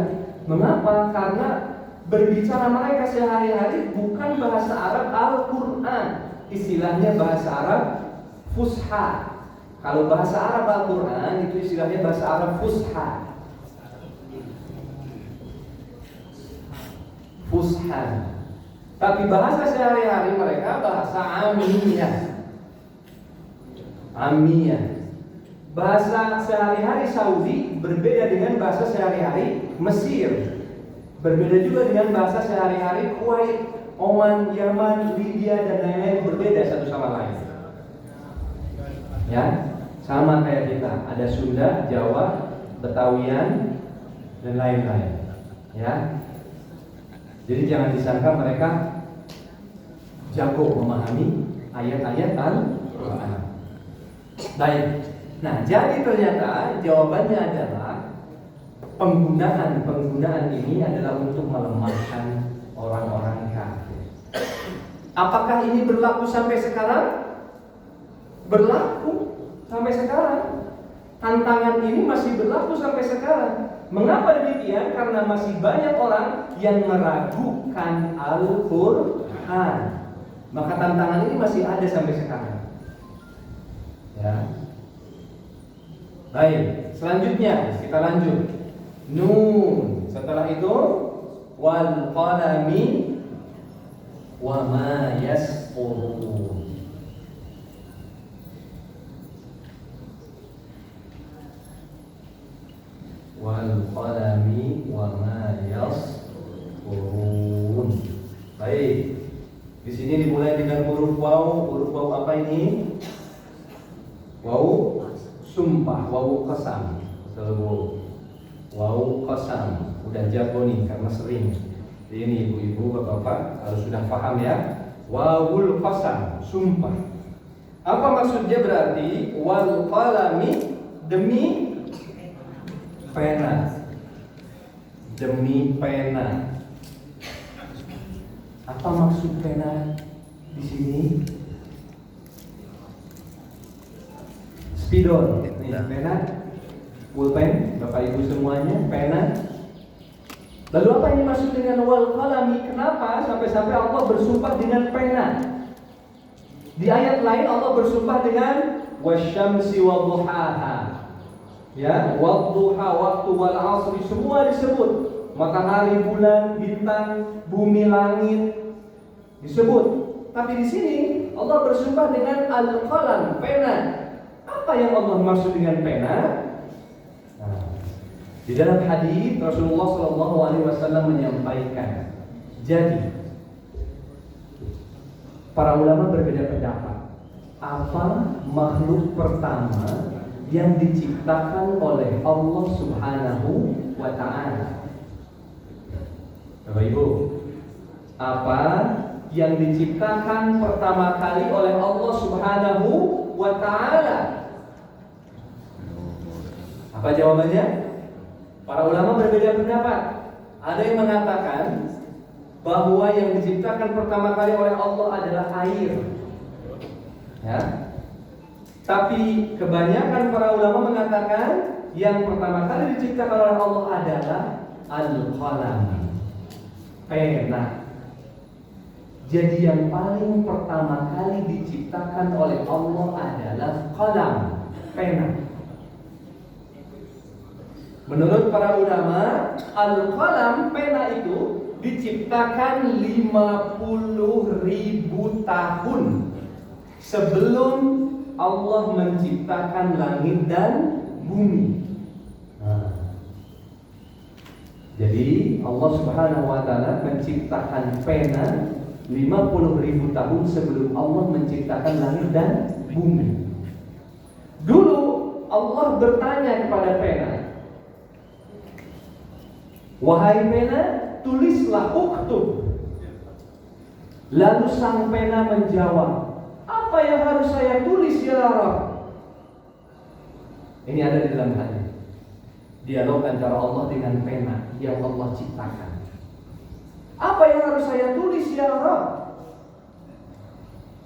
Mengapa? Karena berbicara mereka sehari-hari bukan bahasa Arab Al-Quran. Istilahnya bahasa Arab Fusha. Kalau bahasa Arab Al-Quran itu istilahnya bahasa Arab Fusha. Fusha. Tapi bahasa sehari-hari mereka bahasa Amiyah. Amiyah. Bahasa sehari-hari Saudi berbeda dengan bahasa sehari-hari Mesir. Berbeda juga dengan bahasa sehari-hari Kuwait, Oman, Yaman, Libya dan lain-lain, berbeda satu sama lain. Ya, sama kayak kita, ada Sunda, Jawa, Betawian dan lain-lain. Ya. Jadi jangan disangka mereka jago memahami ayat-ayat Al-Quran. Baik. Nah, jadi ternyata jawabannya adalah penggunaan ini adalah untuk melemahkan orang-orang kafir. Apakah ini berlaku sampai sekarang? Berlaku sampai sekarang. Tantangan ini masih berlaku sampai sekarang. Mengapa demikian? Karena masih banyak orang yang meragukan Al-Quran. Maka tantangan ini masih ada sampai sekarang. Ya. Baik, selanjutnya kita lanjut. Nun. Setelah itu wal qalami wa ma yasqurun. Wal qalami wa ma yasqurun. Baik. Di sini dimulai dengan huruf waw. Huruf waw apa ini? Waw sumpah, waw qasam. Waw qasam. Udah jago nih karena sering. Ini ibu-ibu, bapak-bapak harus sudah paham ya. Wawul qasam, sumpah. Apa maksudnya berarti? Wal qalami, demi pena. Demi pena. Apa maksud pena di sini? Spidol, nih pena, pulpen, bapak ibu semuanya, pena. Lalu apa yang dimaksud dengan wal qalami? Kenapa sampai-sampai Allah bersumpah dengan pena? Di ayat lain Allah bersumpah dengan wasyamsi wadduhaha. Ya, wadduha, waktu wal asri, semua disebut. Matahari, bulan, bintang, bumi, langit disebut. Tapi di sini Allah bersumpah dengan al-qalam, pena. Apa yang Allah maksud dengan pena? Nah, di dalam hadis Rasulullah SAW menyampaikan. Jadi para ulama berbeda pendapat. Apa makhluk pertama yang diciptakan oleh Allah Subhanahu wa Ta'ala? Bapak Ibu, apa yang diciptakan pertama kali oleh Allah Subhanahu wa Ta'ala? Apa jawabannya? Para ulama berbeda pendapat. Ada yang mengatakan bahwa yang diciptakan pertama kali oleh Allah adalah air. Ya. Tapi kebanyakan para ulama mengatakan yang pertama kali diciptakan oleh Allah adalah al-qalam, pena. Jadi yang paling pertama kali diciptakan oleh Allah adalah qalam, pena. Menurut para ulama, al-qalam, pena itu diciptakan 50.000 tahun sebelum Allah menciptakan langit dan bumi. Jadi Allah Subhanahu wa Ta'ala menciptakan pena 50.000 tahun sebelum Allah menciptakan langit dan bumi. Dulu Allah bertanya kepada pena, wahai pena, tulislah uktub. Lalu sang pena menjawab, apa Apa yang harus saya tulis ya Rabb? Ini ada di dalam hadis. Dialog antara Allah dengan pena yang Allah ciptakan. Apa yang harus saya tulis ya Rabb?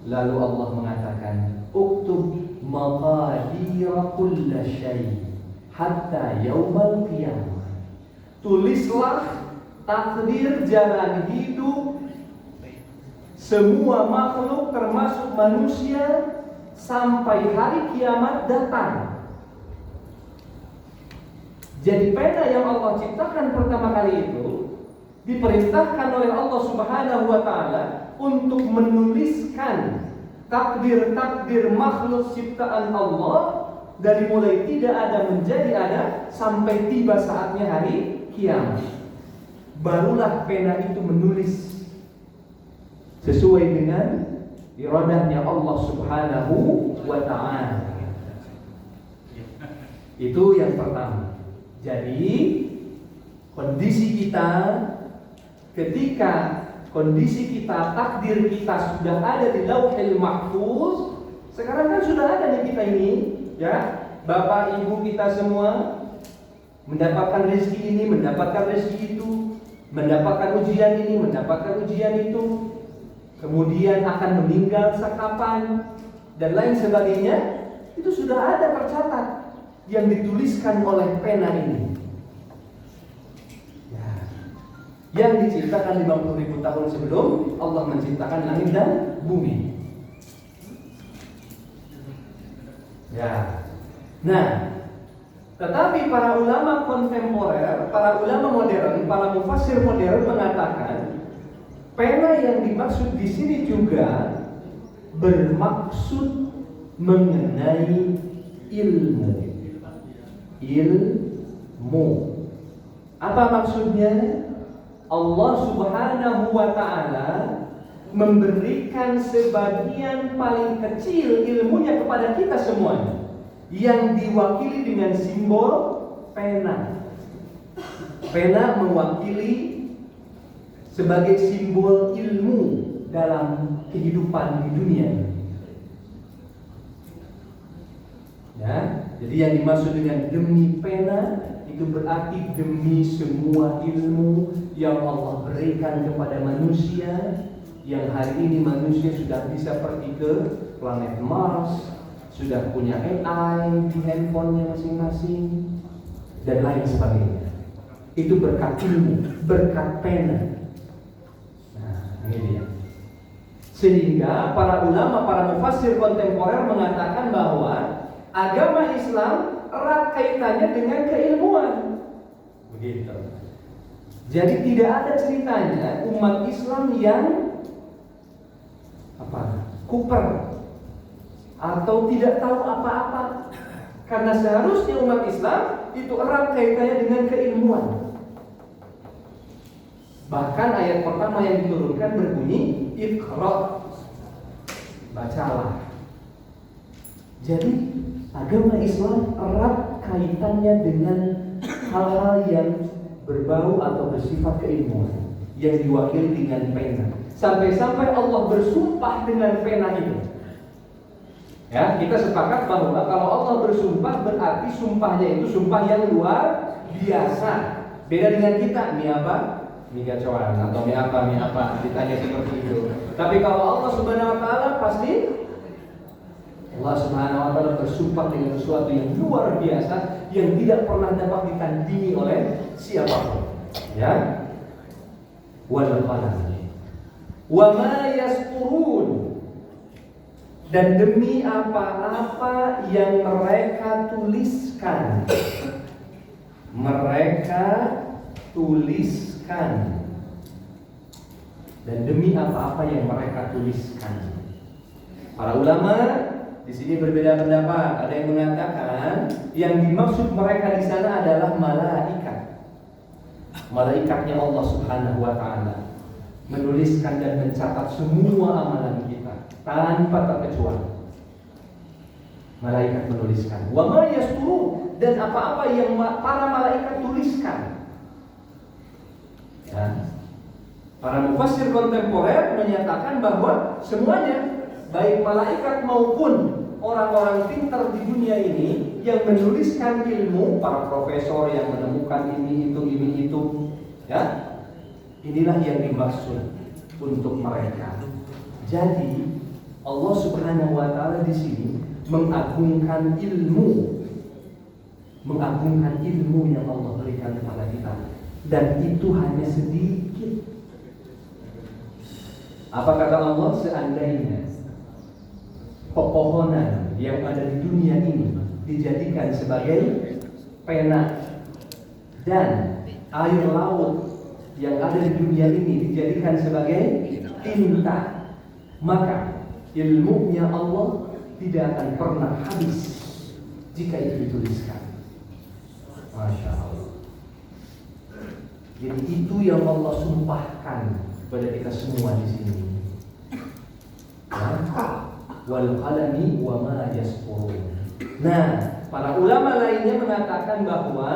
Lalu Allah mengatakan, uktub maqadir kulli syai hatta yaumal qiyamah. Tulislah takdir jalan hidup semua makhluk termasuk manusia sampai hari kiamat datang. Jadi pena yang Allah ciptakan pertama kali itu diperintahkan oleh Allah Subhanahu wa taala untuk menuliskan takdir-takdir makhluk ciptaan Allah dari mulai tidak ada menjadi ada sampai tiba saatnya hari kiamat. Barulah pena itu menulis sesuai dengan iradahnya Allah Subhanahu wa ta'ala. Itu yang pertama. Jadi kondisi kita ketika kondisi kita, takdir kita sudah ada di Lauhil Mahfuz. Sekarang kan sudah ada di kita ini, ya. Bapak ibu kita semua mendapatkan rezeki ini, mendapatkan rezeki itu, mendapatkan ujian ini, mendapatkan ujian itu, kemudian akan meninggal sekapan dan lain sebagainya. Itu sudah ada tercatat yang dituliskan oleh pena ini, ya, yang diciptakan 50.000 tahun sebelum Allah menciptakan langit dan bumi. Ya. Nah, tetapi para ulama kontemporer, para ulama modern, para mufassir modern mengatakan pena yang dimaksud di sini juga bermaksud mengenai ilmu. Ilmu. Apa maksudnya? Allah Subhanahu wa ta'ala memberikan sebagian paling kecil ilmunya kepada kita semuanya, yang diwakili dengan simbol pena. Pena mewakili sebagai simbol ilmu dalam kehidupan di dunia ini. Ya, jadi yang dimaksud dengan demi pena itu berarti demi semua ilmu yang Allah berikan kepada manusia, yang hari ini manusia sudah bisa pergi ke planet Mars, sudah punya AI di handphonenya masing-masing, dan lain sebagainya. Itu berkat ilmu, berkat pena. Nah, ini dia. Sehingga para ulama, para mufassir kontemporer mengatakan bahwa agama Islam erat kaitannya dengan keilmuan. Begitu. Jadi tidak ada ceritanya umat Islam yang kuper atau tidak tahu apa-apa. Karena seharusnya umat Islam itu erat kaitannya dengan keilmuan. Bahkan ayat pertama yang diturunkan berbunyi Iqra, bacalah. Jadi agama Islam erat kaitannya dengan hal-hal yang berbau atau bersifat keilmuan yang diwakili dengan pena. Sampai-sampai Allah bersumpah dengan pena itu. Ya, kita sepakat bahwa kalau Allah bersumpah berarti sumpahnya itu sumpah yang luar biasa. Beda dengan kita, mi apa? Mi gacoan atau mi apa? Ditanya seperti itu. Tapi kalau Allah Subhanahu wa taala pasti Allah Subhanahu wa taala bersumpah dengan sesuatu yang luar biasa yang tidak pernah dapat ditandingi oleh siapapun. Ya. Wal qalam. Wa ma yasturun. Dan demi apa-apa yang mereka tuliskan. Mereka tuliskan. Dan demi apa-apa yang mereka tuliskan. Para ulama di sini berbeda pendapat. Ada yang mengatakan yang dimaksud mereka di sana adalah malaikat. Malaikatnya Allah Subhanahu wa taala menuliskan dan mencatat semua amalan kita tanpa terkecuali. Malaikat menuliskan. Wa ma yasturu, dan apa-apa yang para malaikat tuliskan. Ya. Para mufassir kontemporer menyatakan bahwa semuanya baik malaikat maupun orang-orang pintar di dunia ini yang menuliskan ilmu, para profesor yang menemukan ini itu, ya, inilah yang dimaksud untuk mereka. Jadi Allah Subhanahu wa taala di sini mengagungkan ilmu yang Allah berikan kepada kita, dan itu hanya sedikit. Apa kata Allah? Seandainya pepohonan yang ada di dunia ini dijadikan sebagai pena dan air laut yang ada di dunia ini dijadikan sebagai tinta, maka ilmunya Allah tidak akan pernah habis jika itu dituliskan. Masya Allah. Jadi itu yang Allah sumpahkan kepada kita semua di sini. Wal qalami wa ma yasqurun. Nah, para ulama lainnya mengatakan bahwa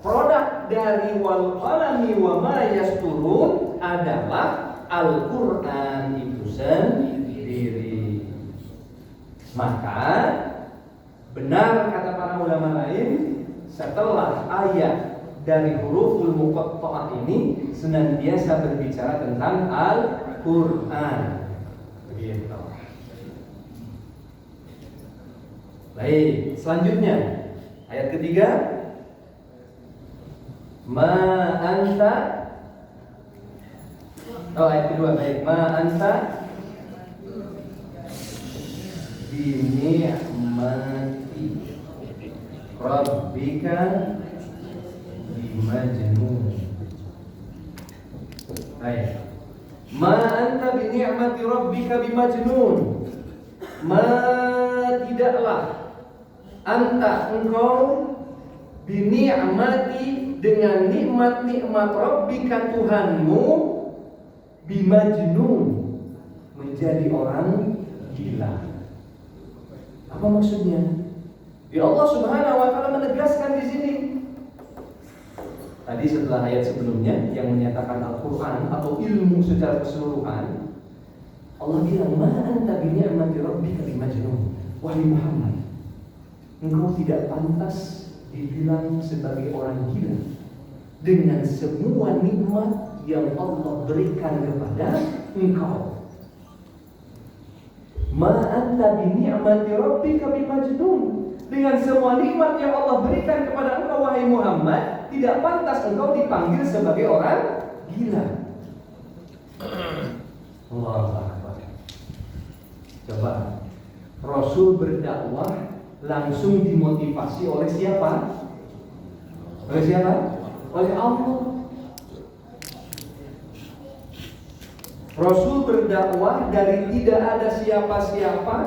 produk dari wal qalami wa ma yasqurun adalah Al-Quran itu sendiri. Maka benar kata para ulama lain, setelah ayat dari huruful muqatta'ah ini senantiasa berbicara tentang Al-Quran. Begitu. Baik, selanjutnya ayat ketiga, ayat kedua, baik, ma anta bi ni'mati rabbika bimajnun. Baik, ma anta bi ni'mati rabbika bimajnun. Ma tidaklah anta engkau bini'mati dengan nikmat-nikmat Rabbika Tuhanmu bimajnun menjadi orang gila. Apa maksudnya? Ya Allah Subhanahu wa taala menegaskan di sini. Tadi setelah ayat sebelumnya yang menyatakan Al-Qur'an atau ilmu secara keseluruhan, Allah bilang ma anta bini'mati Rabbika bimajnun. Wahai Muhammad, engkau tidak pantas dibilang sebagai orang gila dengan semua nikmat yang Allah berikan kepada engkau. Ma anta bi ni'mati rabbika bimajnun. Dengan semua nikmat yang Allah berikan kepada engkau wahai Muhammad, tidak pantas engkau dipanggil sebagai orang gila. Allahu Akbar. Coba Rasul berdakwah langsung dimotivasi oleh siapa? Oleh siapa? Oleh Allah. Rasul berdakwah dari tidak ada siapa-siapa,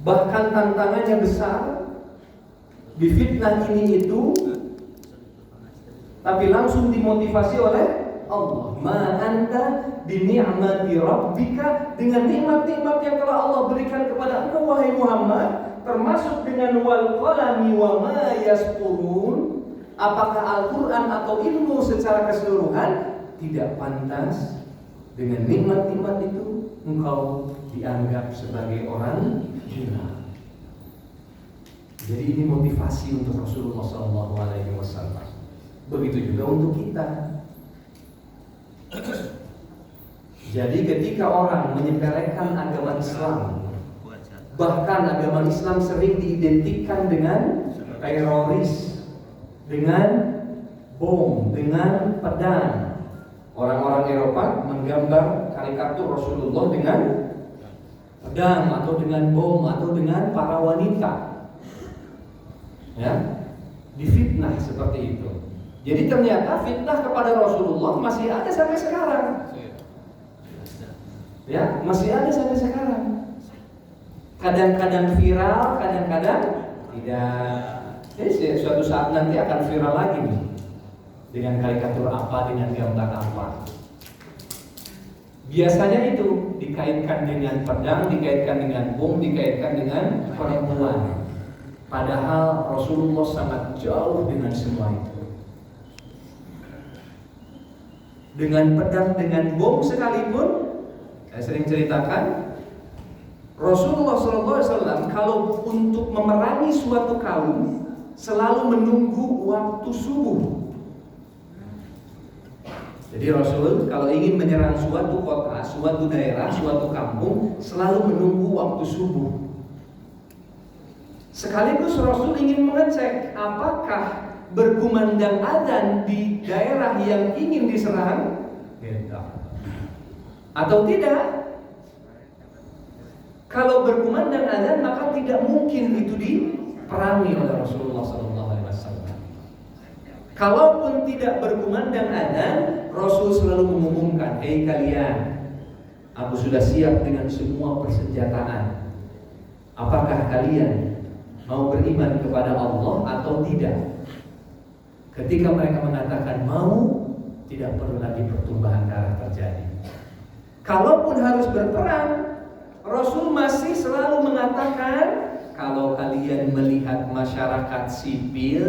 bahkan tantangannya besar, difitnah ini itu, tapi langsung dimotivasi oleh Allah. Ma anta bini'mati rabbika, dengan nikmat-nikmat yang telah Allah berikan kepada engkau wahai Muhammad, termasuk dengan wal qalami wa ma yasqurun. Apakah Al-Quran atau ilmu secara keseluruhan tidak pantas dengan nikmat-nikmat itu engkau dianggap sebagai orang gila. Jadi ini motivasi untuk Rasulullah SAW. Begitu juga untuk kita. Jadi ketika orang menyepelekan agama Islam, bahkan agama Islam sering diidentikan dengan teroris, dengan bom, dengan pedang. Orang-orang Eropa menggambar karikatur Rasulullah dengan pedang atau dengan bom atau dengan para wanita, ya, difitnah seperti itu. Jadi ternyata fitnah kepada Rasulullah masih ada sampai sekarang. Ya, masih ada sampai sekarang. Kadang-kadang viral, kadang-kadang tidak. Jadi suatu saat nanti akan viral lagi nih. Dengan karikatur apa, dengan gambar apa. Biasanya itu dikaitkan dengan pedang, dikaitkan dengan bom, dikaitkan dengan perempuan. Padahal Rasulullah sangat jauh dengan semua itu. Dengan pedang, dengan bom sekalipun Saya sering ceritakan, Rasulullah SAW kalau untuk memerangi suatu kaum selalu menunggu waktu subuh. Jadi Rasul kalau ingin menyerang suatu kota, suatu daerah, suatu kampung selalu menunggu waktu subuh. Sekaligus Rasul ingin mengecek apakah berkumandang adzan di daerah yang ingin diserang atau tidak. Kalau berkumandang adzan maka tidak mungkin itu diperangi oleh Rasulullah SAW. Kalaupun tidak berkumandang adzan, Rasul selalu mengumumkan, "Hei kalian, aku sudah siap dengan semua persenjataan. Apakah kalian mau beriman kepada Allah atau tidak?" Ketika mereka mengatakan mau, tidak perlu lagi pertumpahan darah terjadi. Kalaupun harus berperang, Rasul masih selalu mengatakan, kalau kalian melihat masyarakat sipil,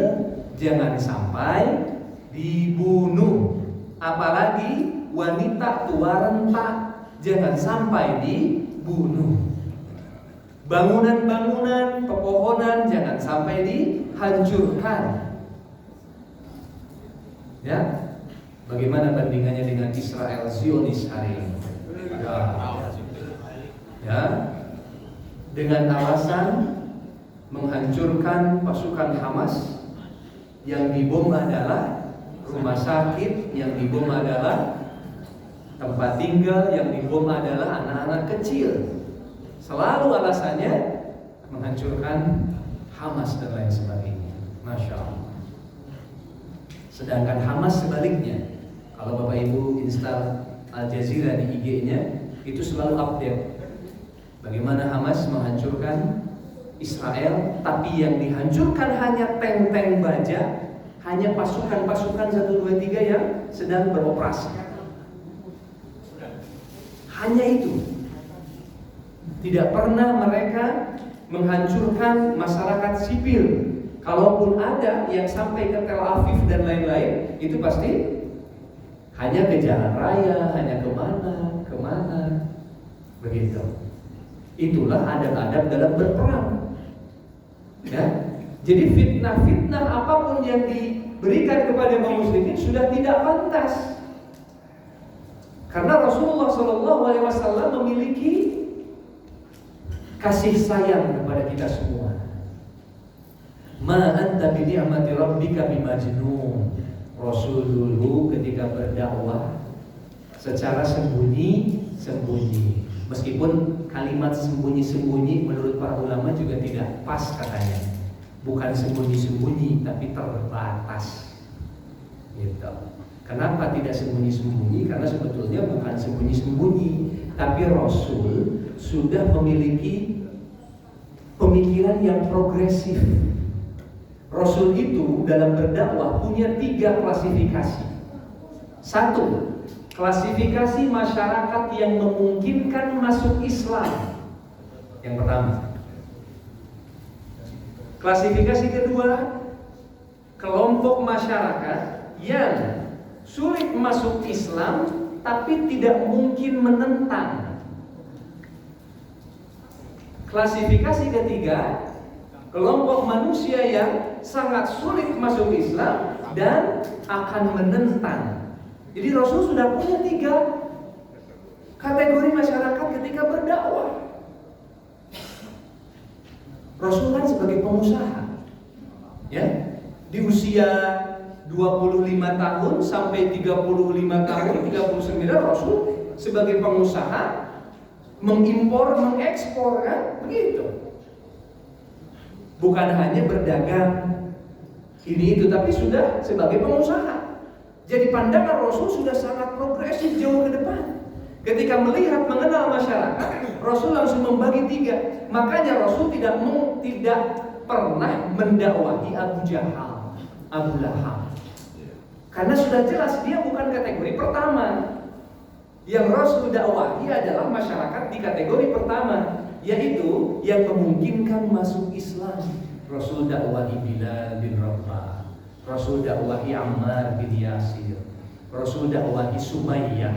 jangan sampai dibunuh. Apalagi wanita tua renta, jangan sampai dibunuh. Bangunan-bangunan, pepohonan jangan sampai dihancurkan. Ya, bagaimana bandingannya dengan Israel Zionis hari ini? Ya, dengan alasan menghancurkan pasukan Hamas, yang dibom adalah rumah sakit, yang dibom adalah tempat tinggal, yang dibom adalah anak-anak kecil. Selalu alasannya menghancurkan Hamas dan lain sebagainya. Masya Allah. Sedangkan Hamas sebaliknya, kalau Bapak Ibu install Al Jazeera di IG-nya, itu selalu update bagaimana Hamas menghancurkan Israel, tapi yang dihancurkan hanya tank-tank baja, hanya pasukan-pasukan 1, 2, 3 yang sedang beroperasi. Hanya itu. Tidak pernah mereka menghancurkan masyarakat sipil. Kalaupun ada yang sampai ke Tel Aviv dan lain-lain, itu pasti hanya ke jalan raya, hanya kemana, begitu. Itulah adab-adab dalam berperang. Ya, jadi fitnah-fitnah apapun yang diberikan kepada kaum muslimin sudah tidak pantas. Karena Rasulullah SAW memiliki kasih sayang kepada kita semua. Ma anta bi ni'mati rabbika bimajnun. Rasul dulu ketika berdakwah secara sembunyi-sembunyi. Meskipun kalimat sembunyi-sembunyi menurut para ulama juga tidak pas katanya. Bukan sembunyi-sembunyi tapi terbatas. Gitu. Kenapa tidak sembunyi-sembunyi? Karena sebetulnya bukan sembunyi-sembunyi, tapi Rasul sudah memiliki pemikiran yang progresif. Rasul itu dalam berdakwah punya 3 klasifikasi. 1, klasifikasi masyarakat yang memungkinkan masuk Islam. Yang pertama. Klasifikasi kedua, kelompok masyarakat yang sulit masuk Islam tapi tidak mungkin menentang. Klasifikasi ketiga, kelompok manusia yang sangat sulit masuk Islam dan akan menentang. Jadi Rasul sudah punya 3 kategori masyarakat ketika berdakwah. Rasul kan sebagai pengusaha, ya, di usia 25 tahun sampai 35 tahun, 39 Rasul sebagai pengusaha mengimpor, mengekspor, kan begitu. Bukan hanya berdagang ini itu, tapi sudah sebagai pengusaha. Jadi pandangan Rasul sudah sangat progresif jauh ke depan. Ketika melihat mengenal masyarakat, Rasul langsung membagi 3. Makanya Rasul tidak pernah mendakwahi Abu Jahal, Abu Lahab. Karena sudah jelas dia bukan kategori pertama. Yang Rasul dakwahi adalah masyarakat di kategori pertama, yaitu yang memungkinkan masuk Islam. Rasul dakwahi Bilal bin Rabah, Rasul dakwahi Ammar bin Yasir, Rasul dakwahi Sumayyah,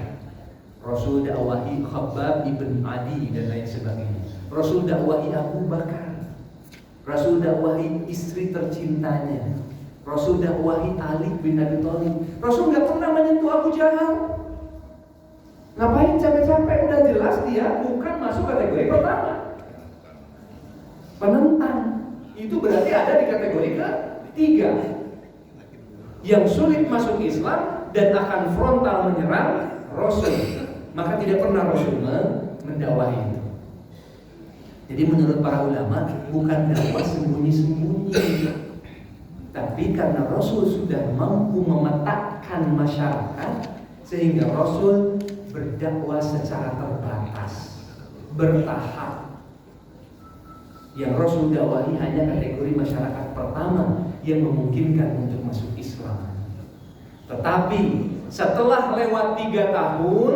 Rasul dakwahi Khabbab ibn Adi dan lain sebagainya. Rasul dakwahi Abu Bakar. Rasul dakwahi istri tercintanya. Rasul dakwahi Ali bin Abi Thalib. Rasul nggak pernah menyentuh Abu Jahal. Ngapain capek-capek? Udah jelas dia bukan masuk kategori pertama. Penentang. Itu berarti ada di kategori ketiga. Yang sulit masuk Islam dan akan frontal menyerang Rasul. Maka tidak pernah Rasul mendakwahi itu. Jadi menurut para ulama bukan dakwah sembunyi-sembunyi, tapi karena Rasul sudah mampu memetakan masyarakat sehingga Rasul berdakwah secara terbatas, bertahap. Yang Rasul dakwahi hanya kategori masyarakat pertama yang memungkinkan untuk masuk Islam. Tetapi setelah lewat 3 tahun,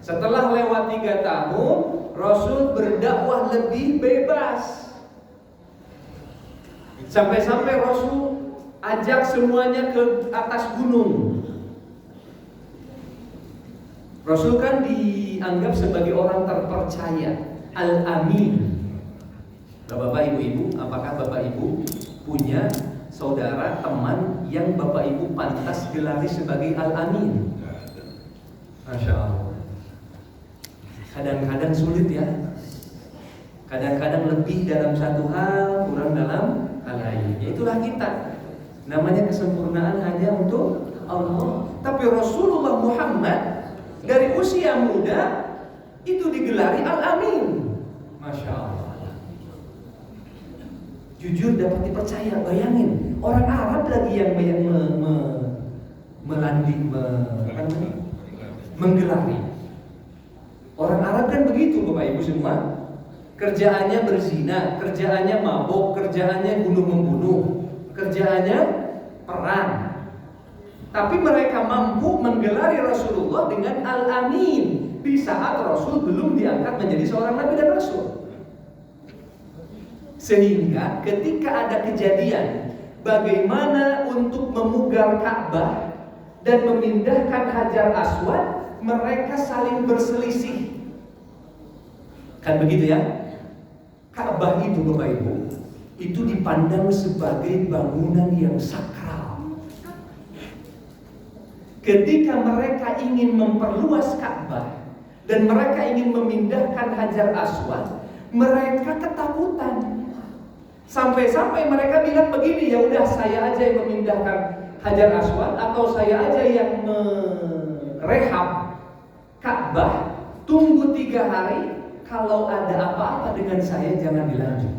setelah lewat 3 tahun, Rasul berdakwah lebih bebas. Sampai-sampai Rasul ajak semuanya ke atas gunung. Rasul kan dianggap sebagai orang terpercaya, Al-Amin. Bapak ibu-ibu, apakah bapak ibu punya saudara, teman yang bapak ibu pantas gelari sebagai Al-Amin? Masya Allah. Kadang-kadang sulit ya. Kadang-kadang lebih dalam satu hal, kurang dalam hal lain. Itulah kita. Namanya kesempurnaan hanya untuk Allah. Tapi Rasulullah Muhammad dari usia muda itu digelari Al-Amin. Masya Allah. Jujur dapat dipercaya. Bayangin, orang Arab lagi yang menggelari. Orang Arab kan begitu Bapak Ibu semua. Kerjaannya berzina, kerjaannya mabuk, kerjaannya bunuh-membunuh, kerjaannya perang. Tapi mereka mampu menggelari Rasulullah dengan Al-Amin di saat Rasul belum diangkat menjadi seorang Nabi dan Rasul. Sehingga ketika ada kejadian bagaimana untuk memugar Ka'bah dan memindahkan Hajar Aswad, mereka saling berselisih. Kan begitu ya? Ka'bah itu Bapak Ibu, itu dipandang sebagai bangunan yang sakral. Ketika mereka ingin memperluas Ka'bah dan mereka ingin memindahkan Hajar Aswad, mereka ketakutan. Sampai-sampai mereka bilang begini, ya udah saya aja yang memindahkan Hajar Aswad atau saya aja yang merehab Ka'bah, tunggu 3 hari, kalau ada apa-apa dengan saya jangan dilanjut.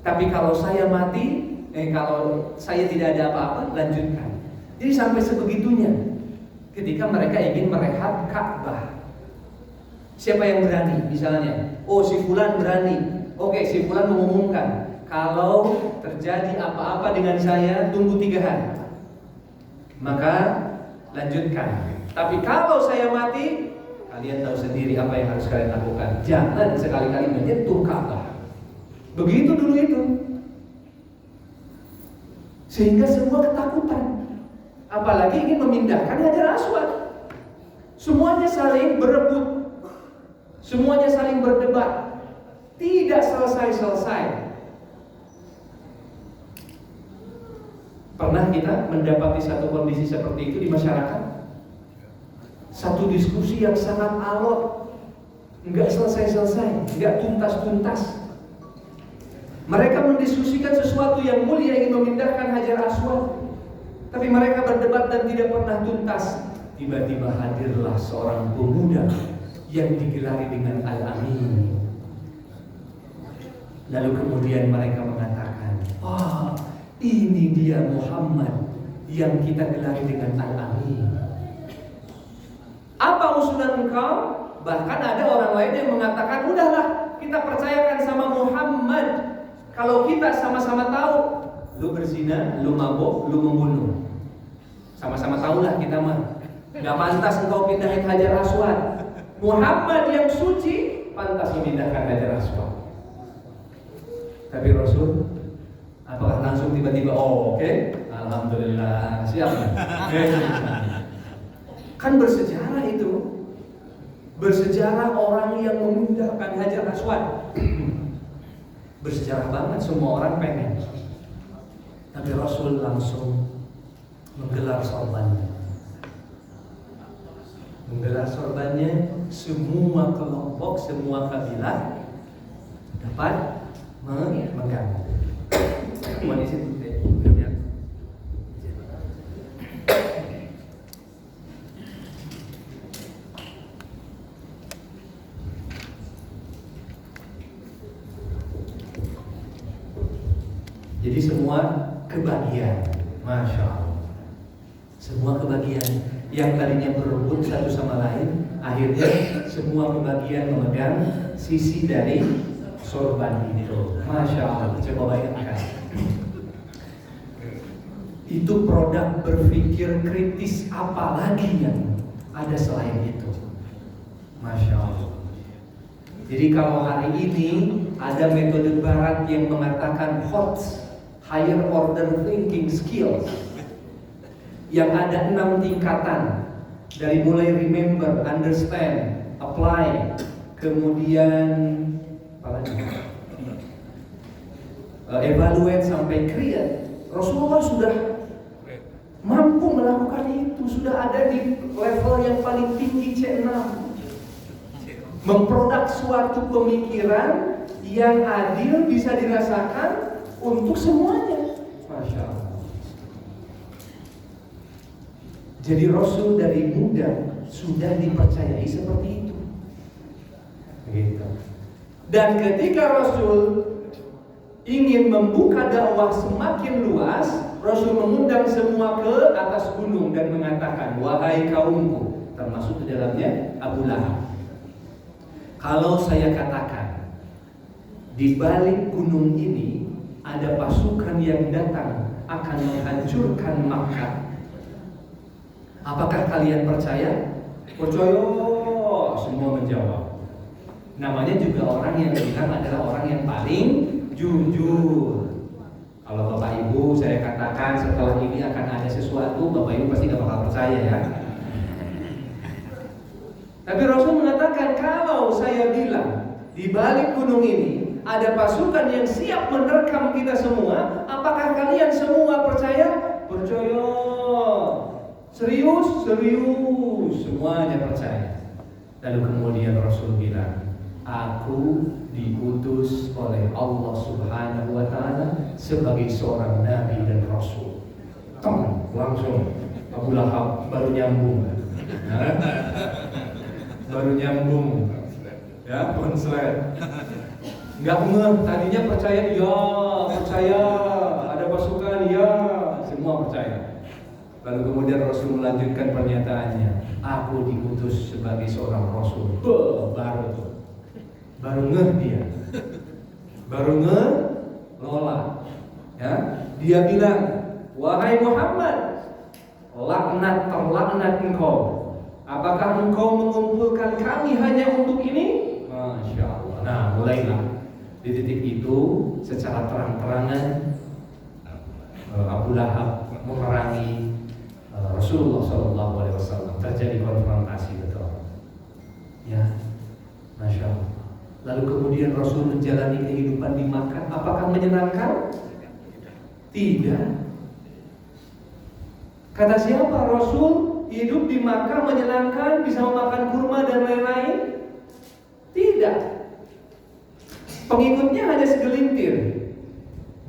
Tapi kalau saya mati, kalau saya tidak ada apa-apa, lanjutkan. Jadi sampai sebegitunya ketika mereka ingin merehab Ka'bah. Siapa yang berani? Misalnya, oh si fulan berani. Oke, si fulan mengumumkan, kalau terjadi apa-apa dengan saya, tunggu 3 hari, maka lanjutkan. Tapi kalau saya mati, kalian tahu sendiri apa yang harus kalian lakukan. Jangan sekali-kali menyentuh Ka'bah. Begitu dulu itu. Sehingga semua ketakutan. Apalagi ingin memindahkan Hajar Aswad. Semuanya saling berebut. Semuanya saling berdebat. Tidak selesai-selesai. Pernah kita mendapati satu kondisi seperti itu di masyarakat? Satu diskusi yang sangat alot, enggak selesai-selesai, enggak tuntas-tuntas. Mereka mendiskusikan sesuatu yang mulia, ingin memindahkan Hajar Aswad, tapi mereka berdebat dan tidak pernah tuntas. Tiba-tiba hadirlah seorang pemuda yang digelari dengan Al-Amin. Lalu kemudian mereka mengatakan, ini dia Muhammad yang kita gelari dengan Al-Amin. Apa usulan engkau? Bahkan ada orang lain yang mengatakan, udahlah kita percayakan sama Muhammad. Kalau kita sama-sama tahu, lu berzina, lu mabuk, lu membunuh, sama-sama tahulah kita mah. Gak pantas engkau pindahin Hajar Aswad. Muhammad yang suci pantas memindahkan Hajar Aswad. Tapi Rasul, apakah langsung tiba-tiba, oke, alhamdulillah, siap. Kan bersejarah itu. Bersejarah orang yang memindahkan Hajar Aswad. Bersejarah banget, semua orang pengen. Tapi Rasul langsung menggelar sorbannya. Menggelar sorbannya, semua kelompok, semua kabilah dapat memegang. Cuma di situ deh. Jadi semua kebagian, Masya Allah. Semua kebagian yang tadinya berebut satu sama lain, akhirnya semua kebagian memegang sisi dari sorban itu. Masya Allah, coba bayangkan. Itu produk berpikir kritis apalagi yang ada selain itu. Masya Allah. Jadi kalau hari ini ada metode barat yang mengatakan HOTS, Higher Order Thinking Skills, yang ada 6 tingkatan, dari mulai remember, understand, apply, kemudian apa lagi? Evaluate sampai create. Rasulullah sudah mampu melakukan itu, sudah ada di level yang paling tinggi C6. Memproduk suatu pemikiran yang adil bisa dirasakan untuk semuanya. Masya Allah. Jadi Rasul dari muda sudah dipercayai seperti itu. Gitu. Dan ketika Rasul ingin membuka dakwah semakin luas, Rasul mengundang semua ke atas gunung dan mengatakan, wahai kaumku, termasuk di dalamnya Abu Lahab. Kalau saya katakan di balik gunung ini ada pasukan yang datang akan menghancurkan Makkah, apakah kalian percaya? Percaya, semua menjawab. Namanya juga orang yang bilang adalah orang yang paling jujur. Kalau Bapak Ibu saya katakan setelah ini akan ada sesuatu, Bapak Ibu pasti gak bakal percaya ya. Tapi Rasul mengatakan, kalau saya bilang di balik gunung ini ada pasukan yang siap menerkam kita semua, apakah kalian semua percaya? Percaya. Serius? Serius. Semuanya percaya. Lalu kemudian Rasul bilang, aku diutus oleh Allah Subhanahu wa Ta'ala sebagai seorang nabi dan rasul. Langsung Abu Lahab baru nyambung. Baru nyambung. Ya, konslet. Enggak ngeh, tadinya percaya, ya, percaya. Ada pasukan, ya, semua percaya. Lalu kemudian Rasul melanjutkan pernyataannya, aku diutus sebagai seorang rasul. Baru ngeh dia. Baru ngeh lola. Ya, dia bilang, wahai Muhammad, terlaknat engkau. Apakah engkau mengumpulkan kami hanya untuk ini? Masya Allah. Nah, mulailah di titik itu secara terang-terangan Abu Lahab memerangi Rasulullah SAW. Terjadi konfrontasi betul. Ya, Masya Allah. Lalu kemudian Rasul menjalani kehidupan di Makkah. Apakah menyenangkan? Tidak. Kata siapa? Rasul hidup di Makkah menyenangkan, bisa memakan kurma dan lain-lain? Tidak. Pengikutnya hanya segelintir.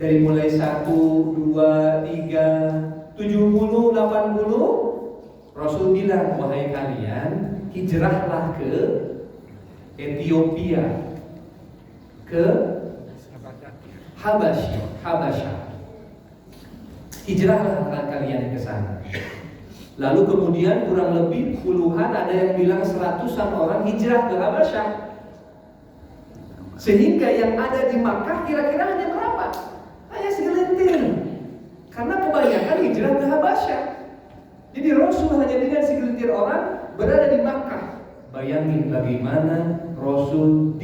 Dari mulai 1, 2, 3, 70, 80, Rasul bilang, wahai kalian, hijrahlah ke Ethiopia, ke Habasyah. Hijrahlah kalian ke sana. Lalu kemudian kurang lebih puluhan, ada yang bilang 100-an orang hijrah ke Habasyah. Sehingga yang ada di Makkah kira-kira hanya berapa? Hanya segelintir. Karena kebanyakan hijrah ke Habasyah. Jadi Rasul hanya dengan segelintir orang berada di Makkah. Bayangin bagaimana Rasul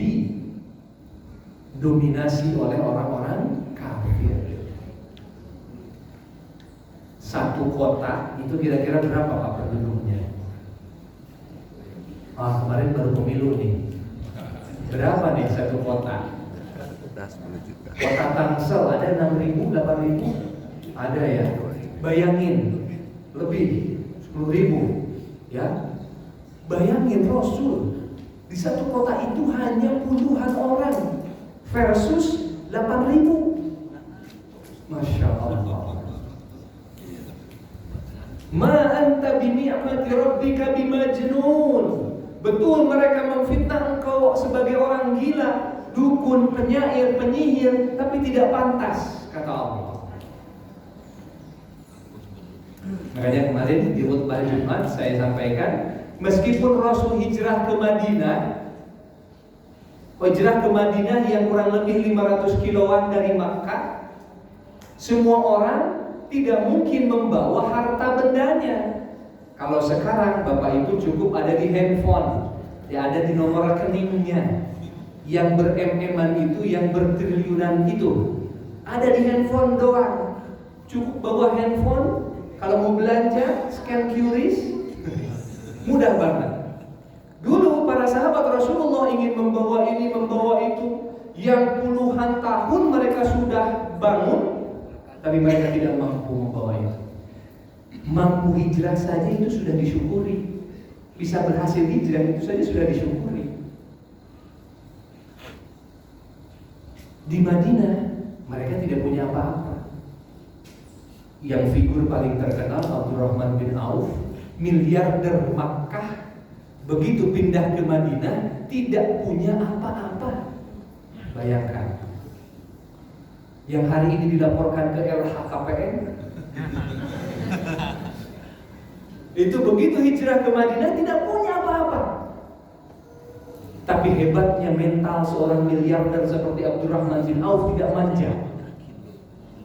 didominasi oleh orang-orang kafir. Satu kota itu kira-kira berapa Pak penduduknya? Kemarin baru pemilu nih. Berapa nih satu kota? 10 juta. Kota Tangsel ada 6.000, 8.000? Ada ya. Bayangin, lebih 10.000 ya. Bayangin Rasul di satu kota itu hanya puluhan orang versus 8.000. Masya Allah. Ma anta bini'mati rabbika bimajnun. Betul mereka memfitnah engkau sebagai orang gila, dukun, penyair, penyihir, tapi tidak pantas, kata Allah. Makanya kemarin di khutbah Jumat saya sampaikan, meskipun Rasul hijrah ke Madinah yang kurang lebih 500 kiloan dari Makkah, semua orang tidak mungkin membawa harta bendanya. Kalau sekarang Bapak Ibu cukup ada di handphone, ya ada di nomor rekeningnya. Yang ber-MM-an itu, yang bertriliunan itu ada di handphone doang. Cukup bawa handphone. Kalau mau belanja, scan QRIS, mudah banget. Dulu para sahabat Rasulullah ingin membawa ini, membawa itu, yang puluhan tahun mereka sudah bangun, tapi mereka tidak mampu membawa itu. Mampu hijrah saja itu sudah disyukuri. Bisa berhasil hijrah itu saja sudah disyukuri. Di Madinah mereka tidak punya apa-apa. Yang figur paling terkenal Abdurrahman bin Auf, miliarder Makkah, begitu pindah ke Madinah tidak punya apa-apa. Bayangkan. Yang hari ini dilaporkan ke LHKPN, itu begitu hijrah ke Madinah tidak punya apa-apa. Tapi hebatnya mental seorang miliarder seperti Abdurrahman bin Auf, tidak manja.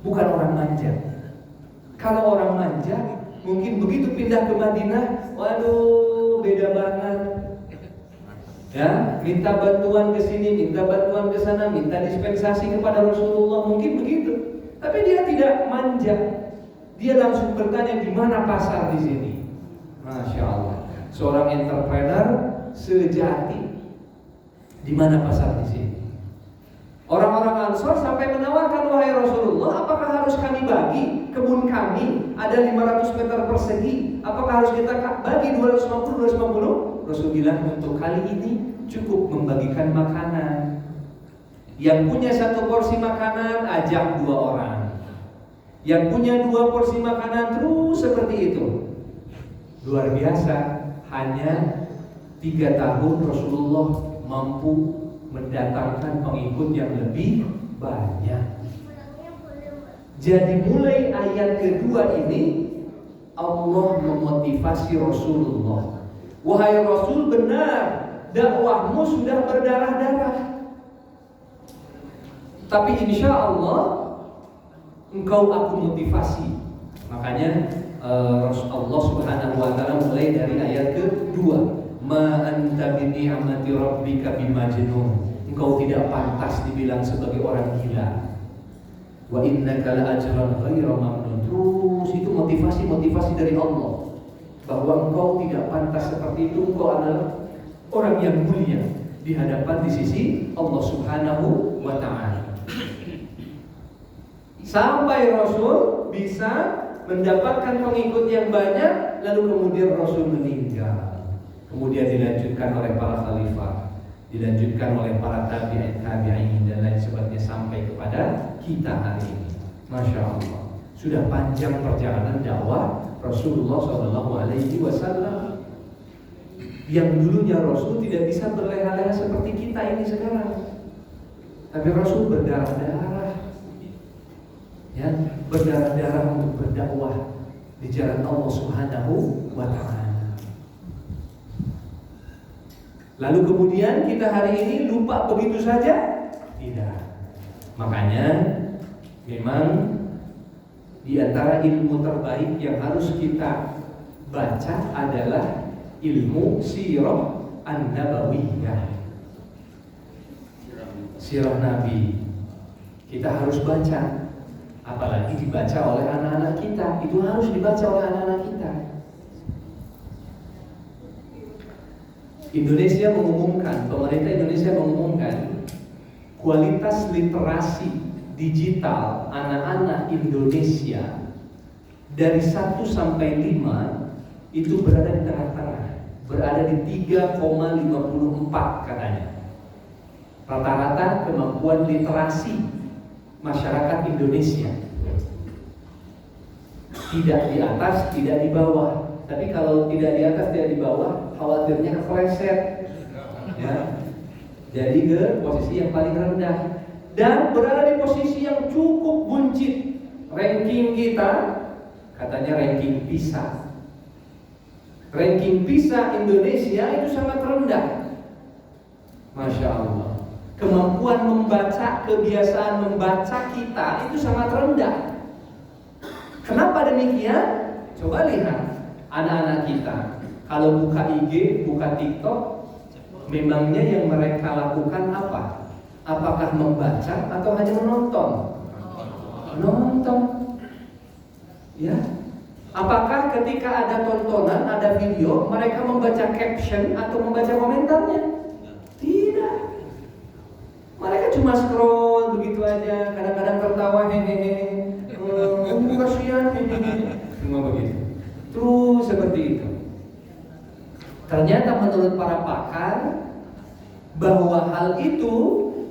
Bukan orang manja. Kalau orang manja, mungkin begitu pindah ke Madinah, waduh beda banget. Ya, minta bantuan ke sini, minta bantuan ke sana, minta dispensasi kepada Rasulullah, mungkin begitu. Tapi dia tidak manja. Dia langsung bertanya di mana pasar di sini. Masya Allah. Seorang entrepreneur sejati. Di mana pasar di sini? Orang-orang Ansor sampai menawarkan, wahai Rasulullah, apakah harus kami bagi kebun kami ada 500 meter persegi? Apakah harus kita bagi 250? Rasul bilang, untuk kali ini cukup membagikan makanan. Yang punya 1 porsi makanan ajak 2 orang. Yang punya 2 porsi makanan terus seperti itu. Luar biasa. Hanya 3 tahun Rasulullah mampu mendatangkan pengikut yang lebih banyak. Jadi mulai ayat kedua ini Allah memotivasi Rasulullah. Wahai Rasul, benar dakwahmu sudah berdarah-darah, tapi insya Allah engkau aku motivasi. Makanya Allah Subhanahu wa ta'ala mulai dari ayat kedua, ma anta bi ni'mati rabbika bimajnun. Engkau tidak pantas dibilang sebagai orang gila. Wa innaka la ajran ghaira mamnun. Terus itu motivasi dari Allah bahwa engkau tidak pantas seperti itu. Engkau adalah orang yang mulia di hadapan di sisi Allah Subhanahu wa ta'ala. Sampai Rasul bisa mendapatkan pengikut yang banyak, lalu kemudian Rasul meninggal. Kemudian dilanjutkan oleh para khalifah, dilanjutkan oleh para tabi'in dan lain sebagainya sampai kepada kita hari ini. Masya Allah, sudah panjang perjalanan dakwah Rasulullah SAW. Yang dulunya Rasul tidak bisa berleha-leha seperti kita ini sekarang, tapi Rasul berdarah-darah, ya, berdarah-darah untuk berdakwah di jalan Allah Subhanahu wa ta'ala. Lalu kemudian kita hari ini lupa begitu saja? Tidak. Makanya memang di antara ilmu terbaik yang harus kita baca adalah ilmu sirah an-nabawiyah. Sirah Nabi. Kita harus baca. Apalagi dibaca oleh anak-anak kita. Itu harus dibaca oleh anak-anak kita. Indonesia mengumumkan, pemerintah Indonesia mengumumkan kualitas literasi digital anak-anak Indonesia dari 1 sampai 5 itu berada di tengah-tengah, berada di 3,54 katanya. Rata-rata kemampuan literasi masyarakat Indonesia tidak di atas, tidak di bawah. Tapi kalau tidak di atas, tidak di bawah, khawatirnya kepleset, ya. Jadi ke posisi yang paling rendah dan berada di posisi yang cukup buncit. Ranking kita katanya ranking PISA. Ranking PISA Indonesia itu sangat rendah. Masya Allah. Kemampuan membaca, kebiasaan membaca kita itu sangat rendah. Kenapa demikian? Coba lihat anak-anak kita. Kalau buka IG, buka TikTok, memangnya yang mereka lakukan apa? Apakah membaca atau hanya menonton? Nonton. Ya. Apakah ketika ada tontonan, ada video, mereka membaca caption atau membaca komentarnya? Tidak. Mereka cuma scroll begitu aja, kadang-kadang tertawa hehehe. Kasihan hehehe. Cuma begitu. Terus seperti itu. Ternyata menurut para pakar bahwa hal itu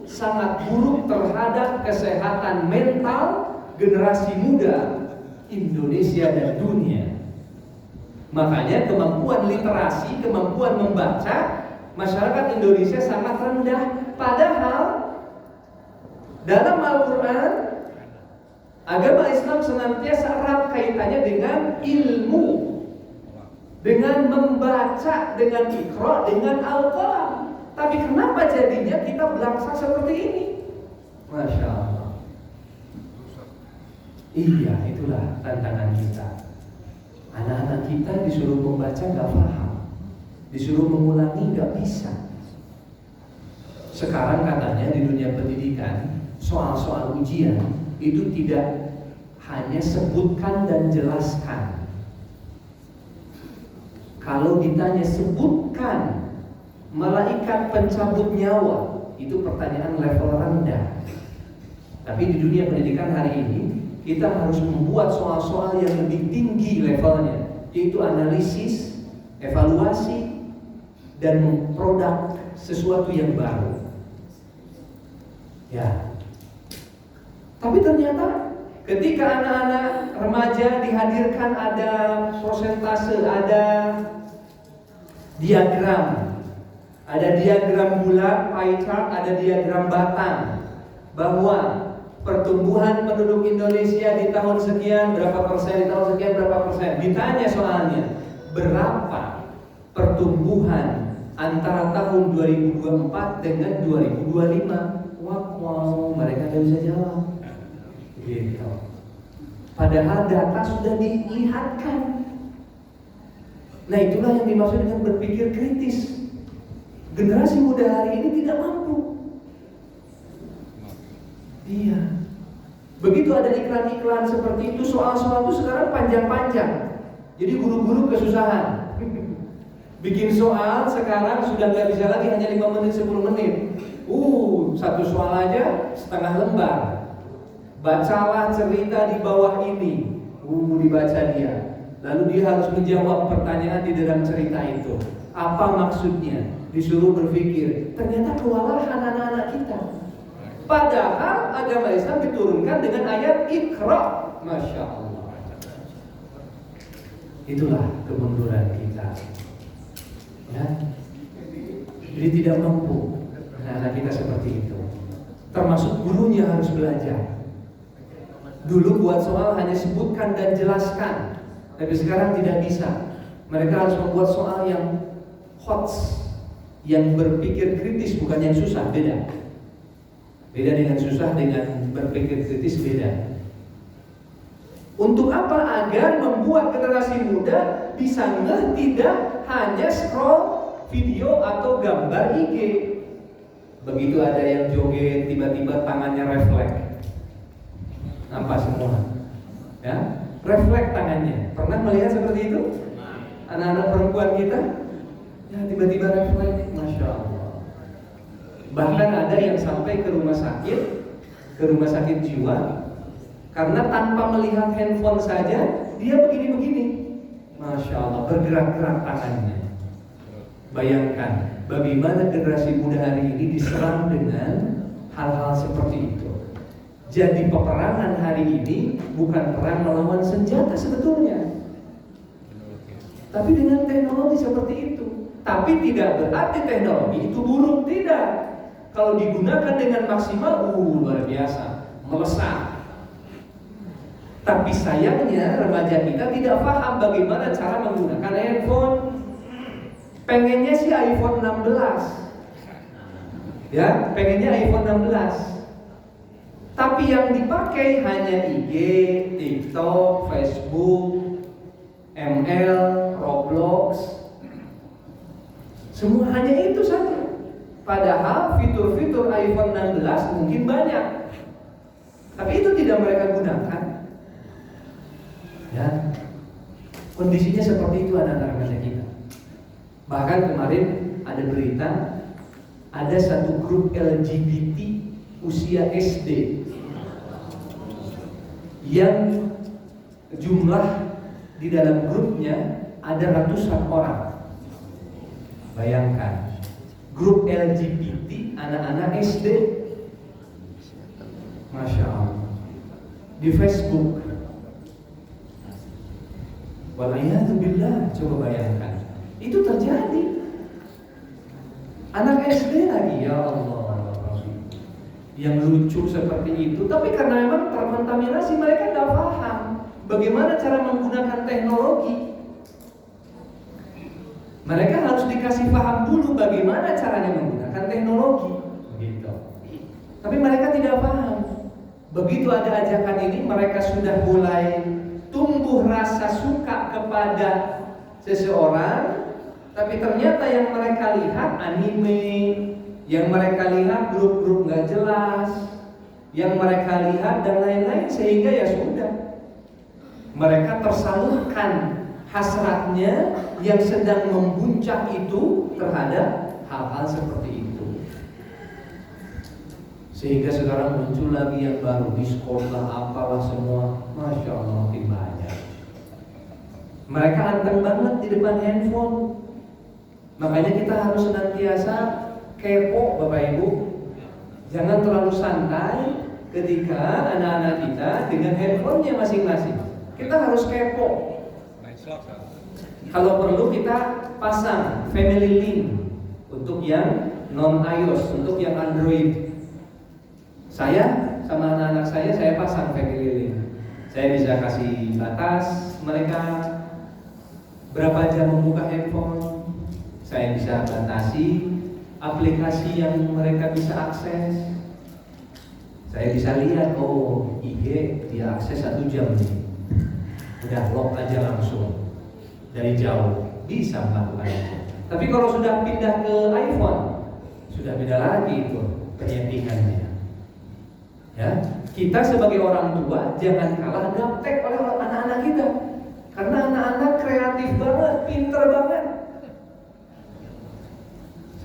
sangat buruk terhadap kesehatan mental generasi muda Indonesia dan dunia. Makanya kemampuan literasi, kemampuan membaca masyarakat Indonesia sangat rendah. Padahal dalam Al-Quran, agama Islam senantiasa erat kaitannya dengan ilmu, dengan membaca, dengan Iqra, dengan Al-Qalam. Tapi kenapa jadinya kita belangsak seperti ini? Masya Allah. Iya, itulah tantangan kita. Anak-anak kita disuruh membaca gak paham, disuruh mengulangi gak bisa. Sekarang katanya di dunia pendidikan, soal-soal ujian itu tidak hanya sebutkan dan jelaskan. Kalau ditanya sebutkan malaikat pencabut nyawa, itu pertanyaan level rendah. Tapi di dunia pendidikan hari ini kita harus membuat soal-soal yang lebih tinggi levelnya, yaitu analisis, evaluasi, dan memproduk sesuatu yang baru. Ya. Tapi ternyata ketika anak-anak remaja dihadirkan ada persentase, ada diagram bulat, pie chart, ada diagram batang bahwa pertumbuhan penduduk Indonesia di tahun sekian berapa persen, di tahun sekian berapa persen. Ditanya soalnya, berapa pertumbuhan antara tahun 2024 dengan 2025? Wow, mereka tidak bisa jawab. Gitu. Padahal data sudah dilihatkan. Nah, itulah yang dimaksud dengan berpikir kritis. Generasi muda hari ini tidak mampu. Iya. Begitu ada iklan-iklan seperti itu, soal-soal itu sekarang panjang-panjang. Jadi guru-guru kesusahan. Bikin soal sekarang sudah nggak bisa lagi hanya 5 menit, 10 menit. Satu soal aja setengah lembar. Bacalah cerita di bawah ini. Dibaca dia. Lalu dia harus menjawab pertanyaan di dalam cerita itu. Apa maksudnya? Disuruh berpikir. Ternyata kewalahan anak-anak kita. Padahal agama Islam diturunkan dengan ayat Iqra. Masya Allah. Itulah kemunduran kita. Ya. Jadi tidak mampu anak-anak kita seperti itu. Termasuk gurunya harus belajar. Dulu buat soal hanya sebutkan dan jelaskan, tapi sekarang tidak bisa. Mereka harus membuat soal yang hot, yang berpikir kritis, bukan yang susah. Beda dengan susah, dengan berpikir kritis beda. Untuk apa? Agar membuat generasi muda bisa tidak hanya scroll video atau gambar IG. Begitu ada yang joget, tiba-tiba tangannya refleks. Nampak semua, ya, refleks tangannya. Pernah melihat seperti itu? Anak-anak perempuan kita Ya tiba-tiba refleks, Masya Allah. Bahkan ada yang sampai ke rumah sakit jiwa, karena tanpa melihat handphone saja dia begini-begini. Masya Allah, bergerak-gerak tangannya. Bayangkan bagaimana generasi muda hari ini diserang dengan hal-hal seperti itu. Jadi peperangan hari ini bukan perang melawan senjata sebetulnya, tapi dengan teknologi seperti itu. Tapi tidak berarti teknologi itu buruk, tidak. Kalau digunakan dengan maksimal, luar biasa, melesat. Tapi sayangnya remaja kita tidak paham bagaimana cara menggunakan handphone. Pengennya sih iPhone 16. Ya, pengennya iPhone 16. Tapi yang dipakai hanya IG, TikTok, Facebook, ML, Roblox. Semua hanya itu saja. Padahal fitur-fitur iPhone 16 mungkin banyak, tapi itu tidak mereka gunakan. Ya, kondisinya seperti itu anak-anak remaja kita. Bahkan kemarin ada berita, ada satu grup LGBT usia SD yang jumlah di dalam grupnya ada ratusan orang. Bayangkan, grup LGBT anak-anak SD, Masya Allah, di Facebook. Wal'iyadzubillah, coba bayangkan, itu terjadi. Anak SD lagi, ya Allah, yang lucu seperti itu. Tapi karena memang terkontaminasi, mereka tidak paham bagaimana cara menggunakan teknologi. Mereka harus dikasih paham dulu bagaimana caranya menggunakan teknologi. Begitu. Tapi mereka tidak paham. Begitu ada ajakan ini, mereka sudah mulai tumbuh rasa suka kepada seseorang. Tapi ternyata yang mereka lihat anime, yang mereka lihat grup-grup nggak jelas, yang mereka lihat dan lain-lain, sehingga ya sudah, mereka tersalurkan hasratnya yang sedang membuncah itu terhadap hal-hal seperti itu. Sehingga sekarang muncul lagi yang baru di sekolah, apalah semua, Masya Allah makin banyak. Mereka anteng banget di depan handphone. Makanya kita harus senantiasa kepo, Bapak Ibu. Jangan terlalu santai ketika anak-anak kita dengan handphonenya masing-masing. Kita harus kepo. Kalau perlu kita pasang family link untuk yang non iOS, untuk yang Android. Saya sama anak-anak saya pasang family link. Saya bisa kasih batas mereka berapa jam membuka handphone. Saya bisa batasi aplikasi yang mereka bisa akses. Saya bisa lihat, oh IG dia akses 1 jam nih, udah lock aja langsung dari jauh, bisa melakukan itu. Tapi kalau sudah pindah ke iPhone, sudah beda lagi itu penyetingannya. Ya, kita sebagai orang tua jangan kalah gaptek oleh anak-anak kita, karena anak-anak kreatif banget, pinter banget.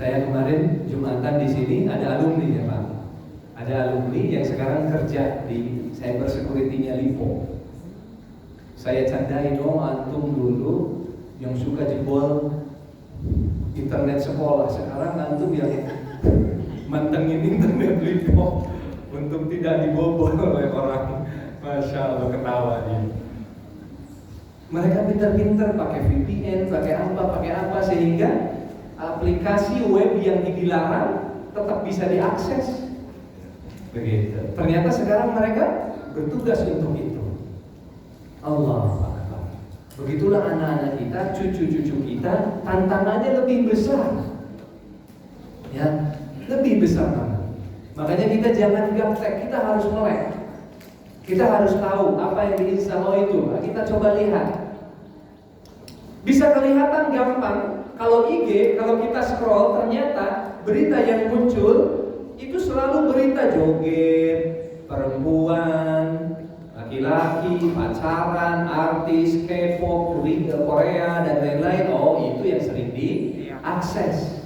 Saya kemarin Jumatan di sini ada alumni ya Pak. Ada alumni yang sekarang kerja di cyber security-nya Lipo. Saya candain, oh antum dulu yang suka jebol internet sekolah, sekarang antum yang mantengin internet Lipo untuk tidak dibobol oleh orang. Masya Allah, ketawa dia. Mereka pintar-pintar pakai VPN, pakai apa, sehingga aplikasi web yang dilarang tetap bisa diakses. Begitu. Ternyata sekarang mereka bertugas untuk itu. Allah Akbar. Begitulah anak-anak kita, cucu-cucu kita, tantangannya lebih besar. Ya, lebih besar banget. Makanya kita jangan gaptek, kita harus melek. Kita harus tahu apa yang diinstal itu. Kita coba lihat. Bisa kelihatan gampang. Kalau IG, kalau kita scroll, ternyata berita yang muncul itu selalu berita joget, perempuan, laki-laki, pacaran, artis, K-pop, Korea dan lain-lain. Oh, itu yang sering akses.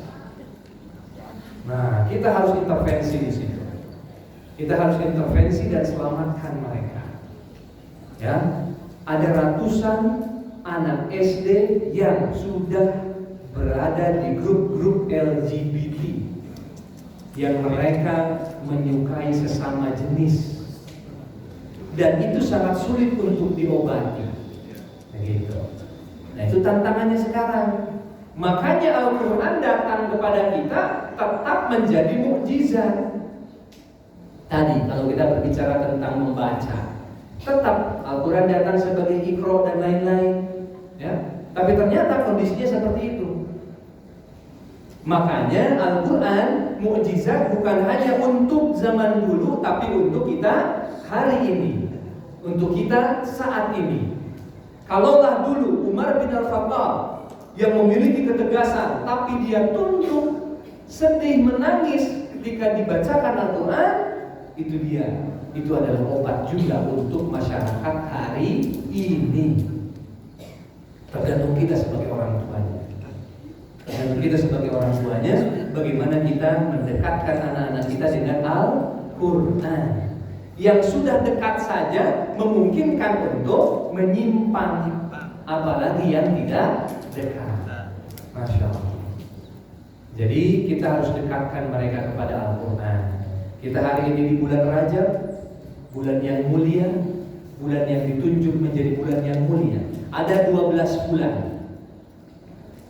Nah, kita harus intervensi di situ. Kita harus intervensi dan selamatkan mereka. Ya, ada ratusan anak SD yang sudah berada di grup-grup LGBT yang mereka menyukai sesama jenis, dan itu sangat sulit untuk diobati. Begitu. Nah, itu tantangannya sekarang. Makanya Al-Quran datang kepada kita tetap menjadi mukjizat. Tadi kalau kita berbicara tentang membaca, tetap Al-Quran datang sebagai Iqra dan lain-lain, ya. Tapi ternyata kondisinya seperti itu. Makanya Al-Quran mukjizat bukan hanya untuk zaman dulu, tapi untuk kita hari ini, untuk kita saat ini. Kalaulah dulu Umar bin Al-Khattab yang memiliki ketegasan, tapi dia tunduk, sedih, menangis ketika dibacakan Al-Quran, itu adalah obat juga untuk masyarakat hari ini. Tergantung kita sebagai orang tuanya. Tergantung kita sebagai orang tuanya, bagaimana kita mendekatkan anak-anak kita dengan Al-Quran. Yang sudah dekat saja memungkinkan untuk menyimpang, apalagi yang tidak dekat. Masya Allah. Jadi kita harus dekatkan mereka kepada Al-Quran. Kita hari ini di bulan Rajab, bulan yang mulia, bulan yang ditunjuk menjadi bulan yang mulia. Ada 12 bulan.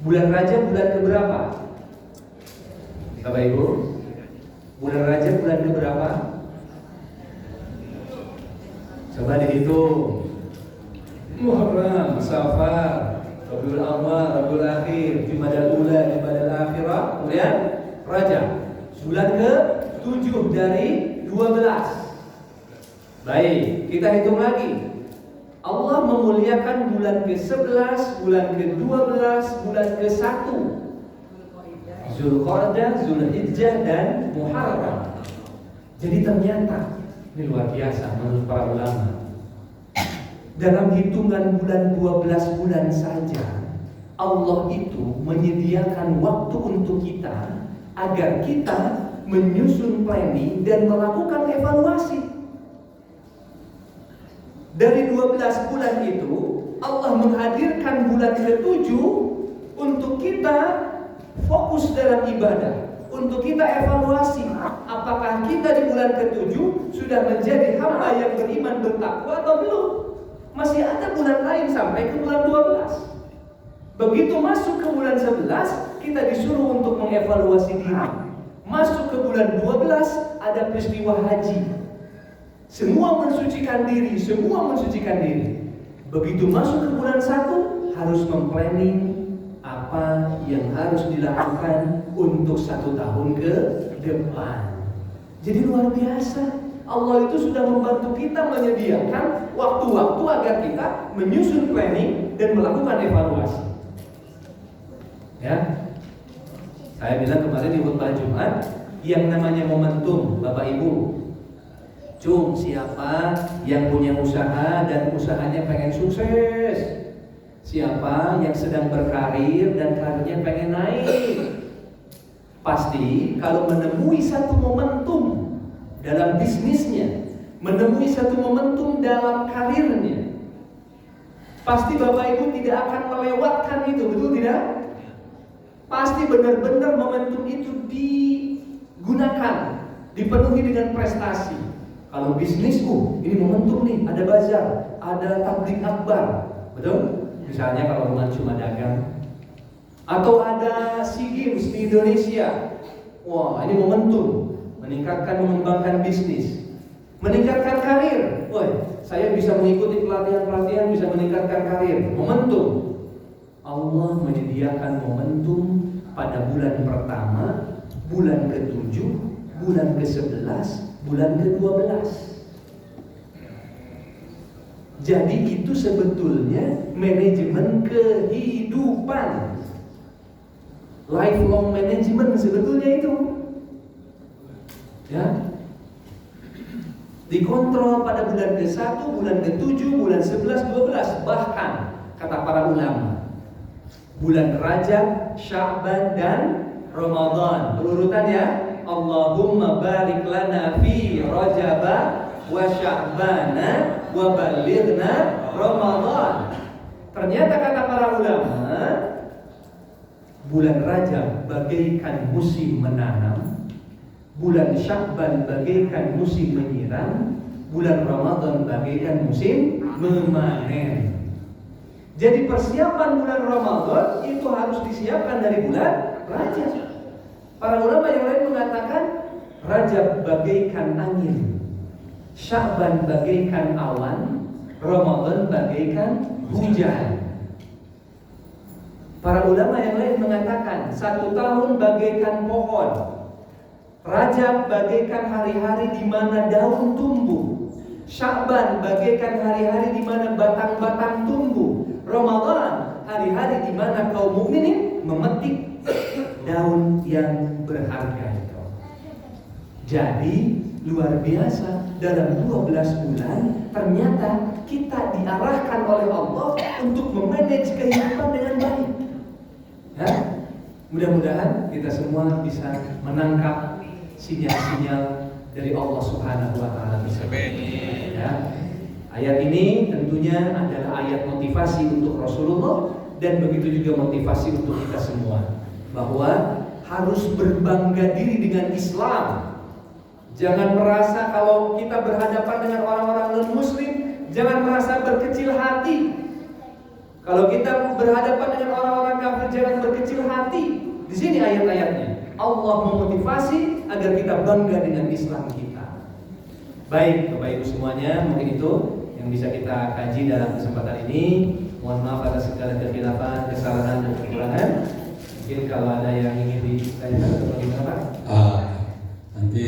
Bulan Rajab bulan keberapa? Bapak Ibu, bulan Rajab bulan keberapa? Coba dihitung. Muharram, Safar, Rabiul Awal, Rabiul Akhir, Jumadal Ula, Jumadal Akhirah, kemudian Rajab. Bulan ke-7 dari 12. Baik, kita hitung lagi. Allah memuliakan bulan ke-11, bulan ke-12, bulan ke-1. Zulqa'dah, Zulhijjah, dan Muharram. Jadi ternyata ini luar biasa menurut para ulama. Dalam hitungan bulan 12 bulan saja, Allah itu menyediakan waktu untuk kita agar kita menyusun planning dan melakukan evaluasi. Dari 12 bulan itu, Allah menghadirkan bulan ke-7 untuk kita fokus dalam ibadah, untuk kita evaluasi apakah kita di bulan ke-7 sudah menjadi hamba yang beriman bertakwa atau belum. Masih ada bulan lain sampai ke bulan 12. Begitu masuk ke bulan 11, kita disuruh untuk mengevaluasi diri. Masuk ke bulan 12, ada peristiwa haji. Semua mensucikan diri, semua mensucikan diri. Begitu masuk ke bulan 1, harus memplanning apa yang harus dilakukan untuk 1 tahun ke depan. Jadi luar biasa. Allah itu sudah membantu kita menyediakan waktu-waktu agar kita menyusun planning dan melakukan evaluasi. Ya, saya bilang kemarin di khutbah Jumat, yang namanya momentum, Bapak Ibu. Siapa yang punya usaha dan usahanya pengen sukses? Siapa yang sedang berkarir dan karirnya pengen naik? Pasti kalau menemui satu momentum dalam bisnisnya, menemui satu momentum dalam karirnya, pasti Bapak Ibu tidak akan melewatkan itu, betul tidak? Pasti benar-benar momentum itu digunakan, dipenuhi dengan prestasi. Kalau bisnis, ini momentum nih, ada bazar, ada tabligh akbar, betul? Misalnya kalau cuma dagang, atau ada SEA Games di Indonesia, wah ini momentum. Meningkatkan, mengembangkan bisnis, meningkatkan karir. Saya bisa mengikuti pelatihan-pelatihan, bisa meningkatkan karir. Momentum. Allah menyediakan momentum pada bulan pertama, bulan ke-7, bulan ke-11, bulan ke-12. Jadi itu sebetulnya manajemen kehidupan, lifelong management sebetulnya itu. Ya, dikontrol pada bulan ke-1, bulan ke-7, bulan 11, 12. Bahkan kata para ulama, Bulan Rajab, Sya'ban dan Ramadan. Berurutan ya. Allahumma barik lana fi Rajaba wa Sya'bana wa balighna Ramadan. Ternyata kata para ulama, bulan Rajab bagaikan musim menanam, bulan Sya'ban bagaikan musim menyiram, bulan Ramadan bagaikan musim memanen. Jadi persiapan bulan Ramadan itu harus disiapkan dari bulan Rajab. Para ulama yang lain mengatakan Rajab bagaikan angin, Sya'ban bagaikan awan, Ramadan bagaikan hujan. Para ulama yang lain mengatakan 1 tahun bagaikan pohon, Rajab bagaikan hari-hari di mana daun tumbuh, Sya'ban bagaikan hari-hari di mana batang-batang tumbuh, Ramadan hari-hari di mana kaum mukminin memetik daun yang berharga itu. Jadi luar biasa, dalam 12 bulan ternyata kita diarahkan oleh Allah untuk memanage kehidupan dengan baik. Ya, mudah-mudahan kita semua bisa menangkap sinyal-sinyal dari Allah Subhanahu wa taala tersebut. Ya. Ayat ini tentunya adalah ayat motivasi untuk Rasulullah dan begitu juga motivasi untuk kita semua, bahwa harus berbangga diri dengan Islam. Jangan merasa kalau kita berhadapan dengan orang-orang non-muslim, jangan merasa berkecil hati. Kalau kita berhadapan dengan orang-orang kafir, jangan berkecil hati. Di sini ayat-ayatnya Allah memotivasi agar kita bangga dengan Islam kita. Baik, Bapak Ibu semuanya, mungkin itu yang bisa kita kaji dalam kesempatan ini. Mohon maaf atas segala kekhilafan, kesalahan dan kekurangan. Mungkin kalau ada yang ingin ditanyakan atau bagaimana Pak? Nanti